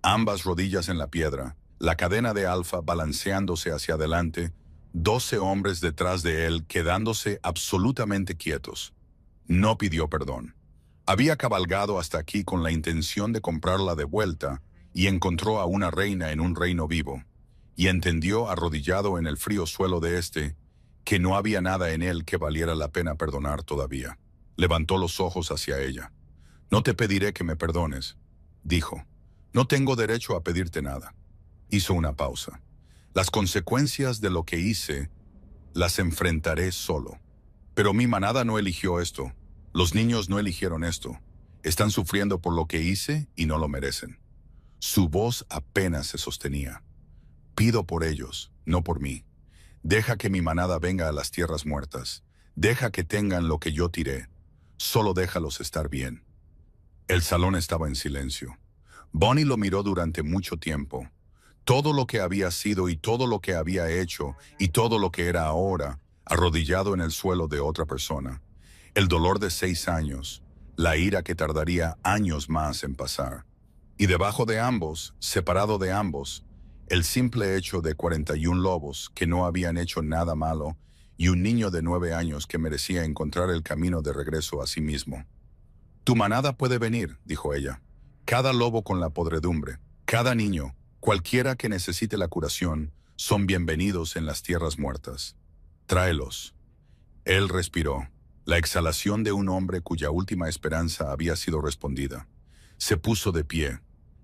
Ambas rodillas en la piedra, la cadena de Alfa balanceándose hacia adelante, 12 hombres detrás de él quedándose absolutamente quietos. No pidió perdón. Había cabalgado hasta aquí con la intención de comprarla de vuelta y encontró a una reina en un reino vivo. Y entendió, arrodillado en el frío suelo de este, que no había nada en él que valiera la pena perdonar todavía. Levantó los ojos hacia ella. No te pediré que me perdones, dijo. No tengo derecho a pedirte nada. Hizo una pausa. Las consecuencias de lo que hice las enfrentaré solo. Pero mi manada no eligió esto. Los niños no eligieron esto. Están sufriendo por lo que hice y no lo merecen. Su voz apenas se sostenía. Pido por ellos, no por mí. Deja que mi manada venga a las tierras muertas. Deja que tengan lo que yo tiré. Solo déjalos estar bien. El salón estaba en silencio. Bonnie lo miró durante mucho tiempo. Todo lo que había sido y todo lo que había hecho y todo lo que era ahora, arrodillado en el suelo de otra persona. El dolor de 6 años, la ira que tardaría años más en pasar. Y debajo de ambos, separado de ambos, el simple hecho de 41 lobos que no habían hecho nada malo y un niño de 9 años que merecía encontrar el camino de regreso a sí mismo. Tu manada puede venir, dijo ella. Cada lobo con la podredumbre, cada niño, cualquiera que necesite la curación, son bienvenidos en las tierras muertas. Tráelos. Él respiró, la exhalación de un hombre cuya última esperanza había sido respondida. Se puso de pie,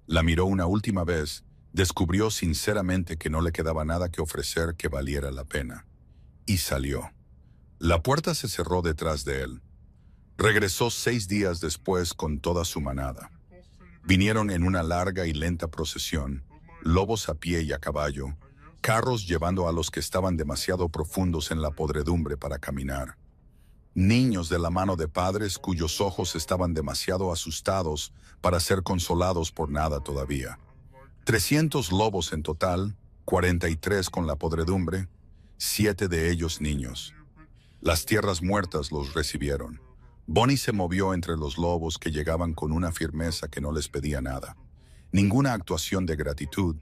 la miró una última vez, descubrió sinceramente que no le quedaba nada que ofrecer que valiera la pena. Y salió. La puerta se cerró detrás de él. Regresó 6 días después con toda su manada. Vinieron en una larga y lenta procesión, lobos a pie y a caballo, carros llevando a los que estaban demasiado profundos en la podredumbre para caminar, niños de la mano de padres cuyos ojos estaban demasiado asustados para ser consolados por nada todavía. 300 lobos en total, 43 con la podredumbre, 7 de ellos niños. Las tierras muertas los recibieron. Bonnie se movió entre los lobos que llegaban con una firmeza que no les pedía nada. Ninguna actuación de gratitud,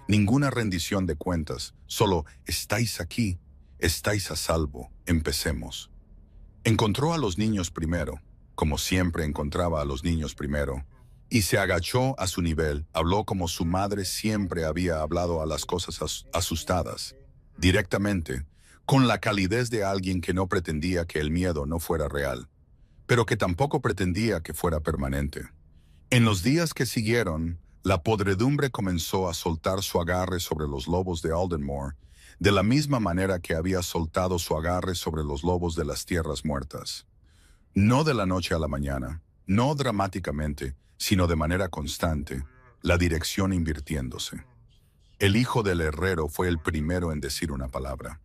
ninguna rendición de cuentas, solo estáis aquí, estáis a salvo, empecemos. Encontró a los niños primero, como siempre encontraba a los niños primero, y se agachó a su nivel, habló como su madre siempre había hablado a las cosas asustadas, directamente, con la calidez de alguien que no pretendía que el miedo no fuera real, pero que tampoco pretendía que fuera permanente. En los días que siguieron, la podredumbre comenzó a soltar su agarre sobre los lobos de Aldenmore, de la misma manera que había soltado su agarre sobre los lobos de las tierras muertas. No de la noche a la mañana, no dramáticamente, sino de manera constante, la dirección invirtiéndose. El hijo del herrero fue el primero en decir una palabra.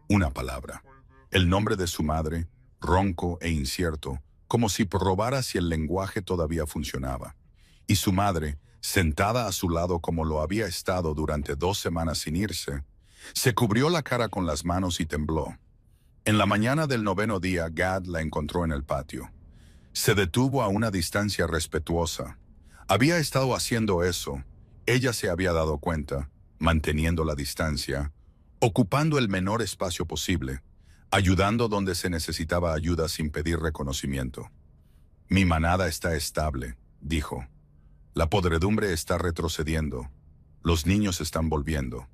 Una palabra. El nombre de su madre, ronco e incierto, como si probara si el lenguaje todavía funcionaba. Y su madre, sentada a su lado como lo había estado durante 2 semanas sin irse, se cubrió la cara con las manos y tembló. En la mañana del 9º día, Gad la encontró en el patio. Se detuvo a una distancia respetuosa. Había estado haciendo eso. Ella se había dado cuenta, manteniendo la distancia, ocupando el menor espacio posible, ayudando donde se necesitaba ayuda sin pedir reconocimiento. Mi manada está estable, dijo. La podredumbre está retrocediendo. Los niños están volviendo.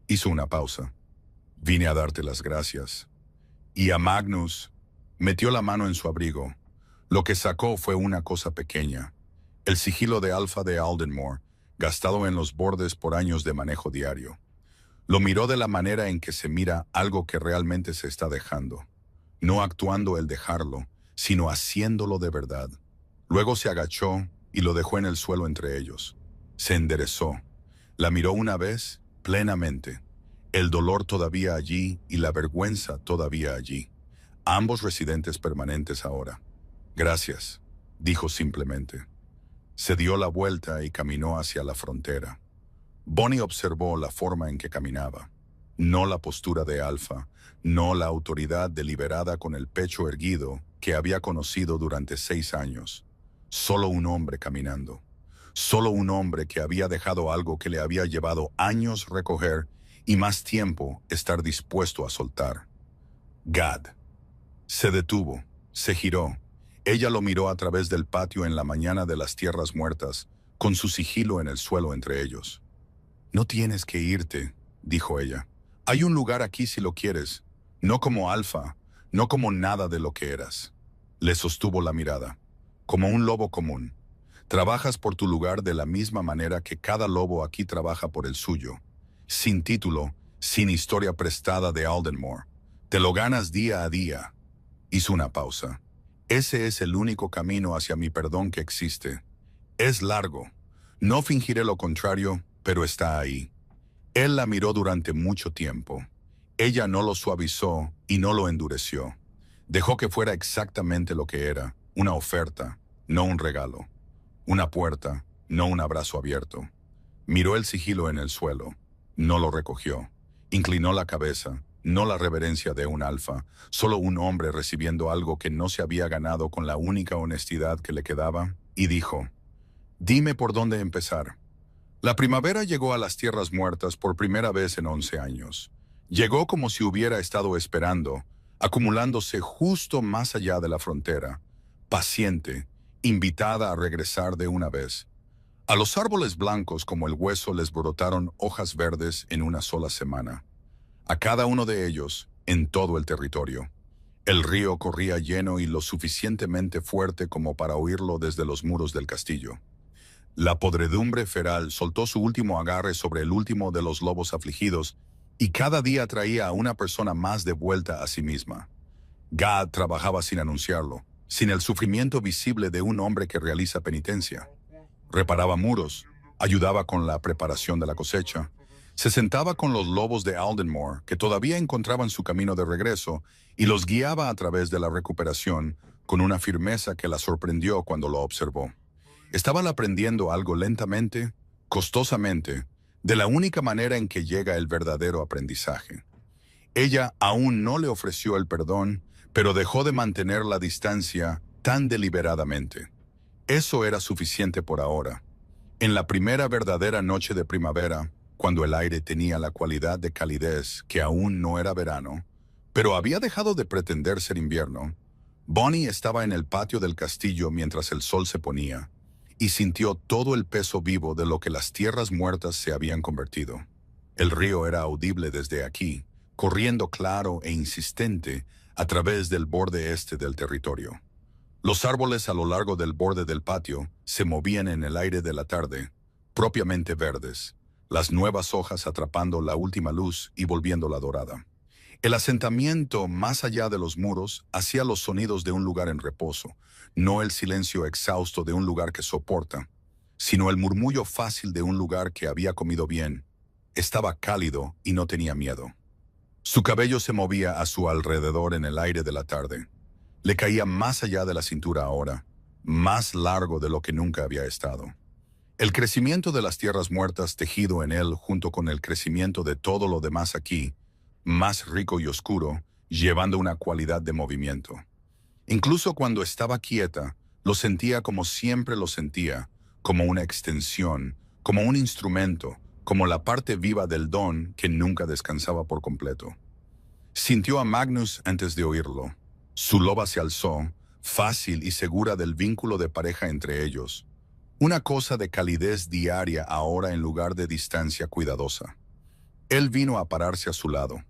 Hizo una pausa. Vine a darte las gracias. Y a Magnus, metió la mano en su abrigo. Lo que sacó fue una cosa pequeña. El sigilo de Alfa de Aldenmore, gastado en los bordes por años de manejo diario. Lo miró de la manera en que se mira algo que realmente se está dejando. No actuando el dejarlo, sino haciéndolo de verdad. Luego se agachó y lo dejó en el suelo entre ellos. Se enderezó. La miró una vez, plenamente. El dolor todavía allí y la vergüenza todavía allí. Ambos residentes permanentes ahora. Gracias, dijo simplemente. Se dio la vuelta y caminó hacia la frontera. Bonnie observó la forma en que caminaba. No la postura de Alfa, no la autoridad deliberada con el pecho erguido que había conocido durante 6 años. Solo un hombre caminando. Solo un hombre que había dejado algo que le había llevado años recoger y más tiempo estar dispuesto a soltar. Gad. Se detuvo, se giró. Ella lo miró a través del patio en la mañana de las tierras muertas, con su sigilo en el suelo entre ellos. No tienes que irte, dijo ella. Hay un lugar aquí si lo quieres, no como Alfa, no como nada de lo que eras. Le sostuvo la mirada, como un lobo común. Trabajas por tu lugar de la misma manera que cada lobo aquí trabaja por el suyo. Sin título, sin historia prestada de Aldenmore. Te lo ganas día a día. Hizo una pausa. Ese es el único camino hacia mi perdón que existe. Es largo. No fingiré lo contrario, pero está ahí. Él la miró durante mucho tiempo. Ella no lo suavizó y no lo endureció. Dejó que fuera exactamente lo que era, una oferta, no un regalo. Una puerta, no un abrazo abierto. Miró el sigilo en el suelo. No lo recogió. Inclinó la cabeza. No la reverencia de un alfa, solo un hombre recibiendo algo que no se había ganado con la única honestidad que le quedaba, y dijo, «Dime por dónde empezar». La primavera llegó a las tierras muertas por primera vez en 11 años. Llegó como si hubiera estado esperando, acumulándose justo más allá de la frontera, paciente, invitada a regresar de una vez. A los árboles blancos como el hueso les brotaron hojas verdes en una sola semana. A cada uno de ellos, en todo el territorio. El río corría lleno y lo suficientemente fuerte como para oírlo desde los muros del castillo. La podredumbre feral soltó su último agarre sobre el último de los lobos afligidos y cada día traía a una persona más de vuelta a sí misma. Gad trabajaba sin anunciarlo, sin el sufrimiento visible de un hombre que realiza penitencia. Reparaba muros, ayudaba con la preparación de la cosecha, Se sentaba con los lobos de Aldenmore, que todavía encontraban su camino de regreso, y los guiaba a través de la recuperación con una firmeza que la sorprendió cuando lo observó. Estaban aprendiendo algo lentamente, costosamente, de la única manera en que llega el verdadero aprendizaje. Ella aún no le ofreció el perdón, pero dejó de mantener la distancia tan deliberadamente. Eso era suficiente por ahora. En la primera verdadera noche de primavera, cuando el aire tenía la cualidad de calidez que aún no era verano, pero había dejado de pretender ser invierno, Bonnie estaba en el patio del castillo mientras el sol se ponía, y sintió todo el peso vivo de lo que las tierras muertas se habían convertido. El río era audible desde aquí, corriendo claro e insistente a través del borde este del territorio. Los árboles a lo largo del borde del patio se movían en el aire de la tarde, propiamente verdes, las nuevas hojas atrapando la última luz y volviéndola dorada. El asentamiento más allá de los muros hacía los sonidos de un lugar en reposo, no el silencio exhausto de un lugar que soporta, sino el murmullo fácil de un lugar que había comido bien. Estaba cálido y no tenía miedo. Su cabello se movía a su alrededor en el aire de la tarde. Le caía más allá de la cintura ahora, más largo de lo que nunca había estado. El crecimiento de las tierras muertas tejido en él junto con el crecimiento de todo lo demás aquí, más rico y oscuro, llevando una cualidad de movimiento. Incluso cuando estaba quieta, lo sentía como siempre lo sentía, como una extensión, como un instrumento, como la parte viva del don que nunca descansaba por completo. Sintió a Magnus antes de oírlo. Su loba se alzó, fácil y segura del vínculo de pareja entre ellos. Una cosa de calidez diaria ahora en lugar de distancia cuidadosa. Él vino a pararse a su lado.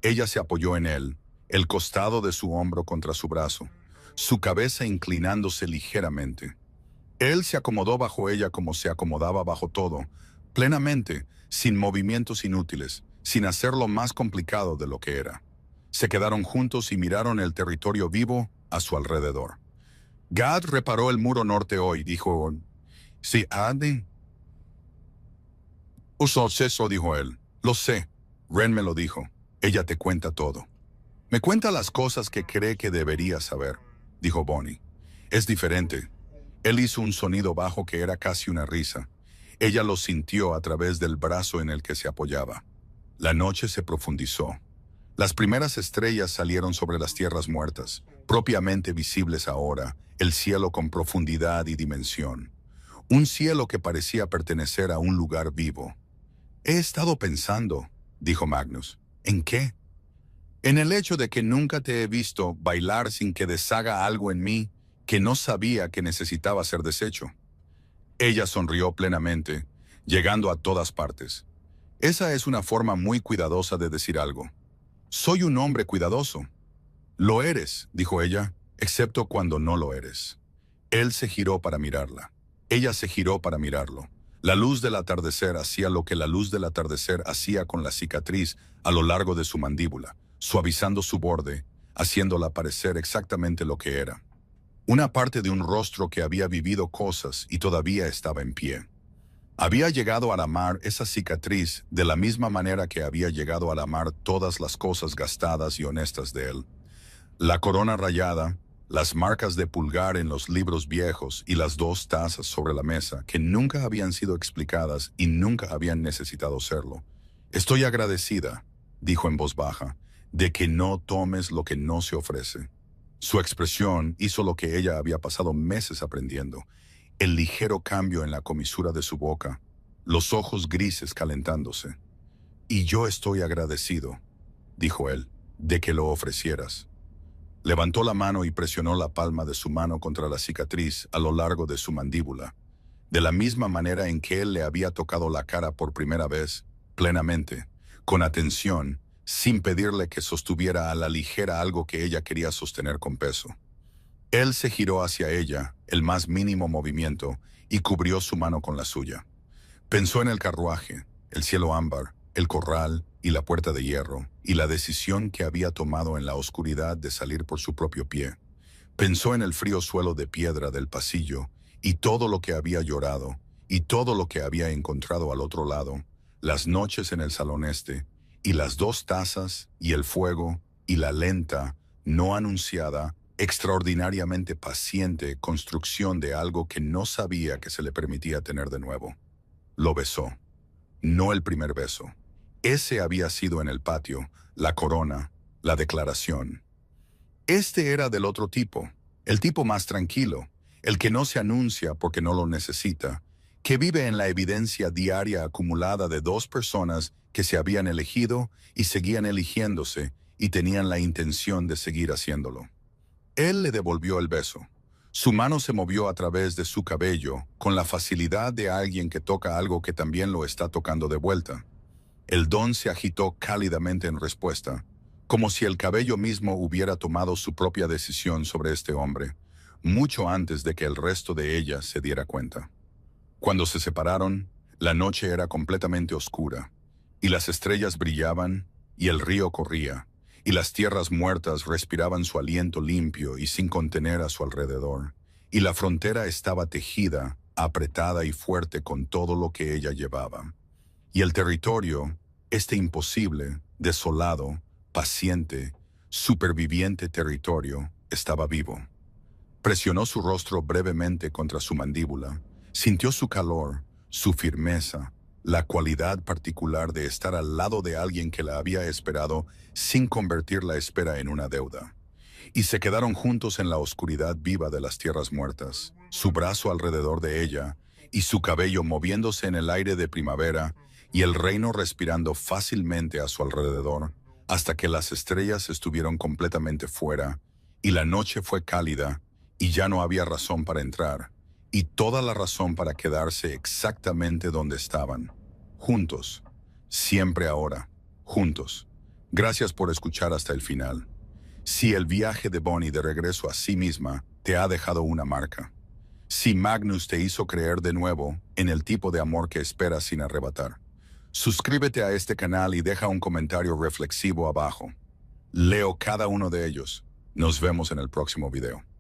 Ella se apoyó en él, el costado de su hombro contra su brazo, su cabeza inclinándose ligeramente. Él se acomodó bajo ella como se acomodaba bajo todo, plenamente, sin movimientos inútiles, sin hacerlo más complicado de lo que era. Se quedaron juntos y miraron el territorio vivo a su alrededor. Gad reparó el muro norte hoy, dijo. Sí, Andy. Usó eso, dijo él. Lo sé. Ren me lo dijo. Ella te cuenta todo. Me cuenta las cosas que cree que deberías saber, dijo Bonnie. Es diferente. Él hizo un sonido bajo que era casi una risa. Ella lo sintió a través del brazo en el que se apoyaba. La noche se profundizó. Las primeras estrellas salieron sobre las tierras muertas, propiamente visibles ahora, el cielo con profundidad y dimensión. Un cielo que parecía pertenecer a un lugar vivo. He estado pensando, dijo Magnus. ¿En qué? En el hecho de que nunca te he visto bailar sin que deshaga algo en mí que no sabía que necesitaba ser deshecho. Ella sonrió plenamente, llegando a todas partes. Esa es una forma muy cuidadosa de decir algo. Soy un hombre cuidadoso. Lo eres, dijo ella, excepto cuando no lo eres. Él se giró para mirarla. Ella se giró para mirarlo. La luz del atardecer hacía lo que la luz del atardecer hacía con la cicatriz a lo largo de su mandíbula, suavizando su borde, haciéndola parecer exactamente lo que era. Una parte de un rostro que había vivido cosas y todavía estaba en pie. Había llegado a amar esa cicatriz de la misma manera que había llegado a amar todas las cosas gastadas y honestas de él. La corona rayada, las marcas de pulgar en los libros viejos y las 2 tazas sobre la mesa que nunca habían sido explicadas y nunca habían necesitado serlo. Estoy agradecida, dijo en voz baja, de que no tomes lo que no se ofrece. Su expresión hizo lo que ella había pasado meses aprendiendo. El ligero cambio en la comisura de su boca, los ojos grises calentándose. Y yo estoy agradecido, dijo él, de que lo ofrecieras. Levantó la mano y presionó la palma de su mano contra la cicatriz a lo largo de su mandíbula, de la misma manera en que él le había tocado la cara por primera vez, plenamente, con atención, sin pedirle que sostuviera a la ligera algo que ella quería sostener con peso. Él se giró hacia ella, el más mínimo movimiento, y cubrió su mano con la suya. Pensó en el carruaje, el cielo ámbar, el corral y la puerta de hierro, y la decisión que había tomado en la oscuridad de salir por su propio pie. Pensó en el frío suelo de piedra del pasillo, y todo lo que había llorado, y todo lo que había encontrado al otro lado, las noches en el salón este, y las dos tazas, y el fuego, y la lenta, no anunciada, extraordinariamente paciente construcción de algo que no sabía que se le permitía tener de nuevo. Lo besó. No el primer beso. Ese había sido en el patio, la corona, la declaración. Este era del otro tipo, el tipo más tranquilo, el que no se anuncia porque no lo necesita, que vive en la evidencia diaria acumulada de dos personas que se habían elegido y seguían eligiéndose y tenían la intención de seguir haciéndolo. Él le devolvió el beso. Su mano se movió a través de su cabello con la facilidad de alguien que toca algo que también lo está tocando de vuelta. El don se agitó cálidamente en respuesta, como si el cabello mismo hubiera tomado su propia decisión sobre este hombre, mucho antes de que el resto de ella se diera cuenta. Cuando se separaron, la noche era completamente oscura, y las estrellas brillaban, y el río corría, y las tierras muertas respiraban su aliento limpio y sin contener a su alrededor, y la frontera estaba tejida, apretada y fuerte con todo lo que ella llevaba. Y el territorio, este imposible, desolado, paciente, superviviente territorio, estaba vivo. Presionó su rostro brevemente contra su mandíbula, sintió su calor, su firmeza, la cualidad particular de estar al lado de alguien que la había esperado sin convertir la espera en una deuda. Y se quedaron juntos en la oscuridad viva de las tierras muertas, su brazo alrededor de ella, y su cabello moviéndose en el aire de primavera, y el reino respirando fácilmente a su alrededor, hasta que las estrellas estuvieron completamente fuera, y la noche fue cálida, y ya no había razón para entrar, y toda la razón para quedarse exactamente donde estaban, juntos, siempre ahora, juntos. Gracias por escuchar hasta el final. Si el viaje de Bonnie de regreso a sí misma te ha dejado una marca, si Magnus te hizo creer de nuevo en el tipo de amor que esperas sin arrebatar, suscríbete a este canal y deja un comentario reflexivo abajo. Leo cada uno de ellos. Nos vemos en el próximo video.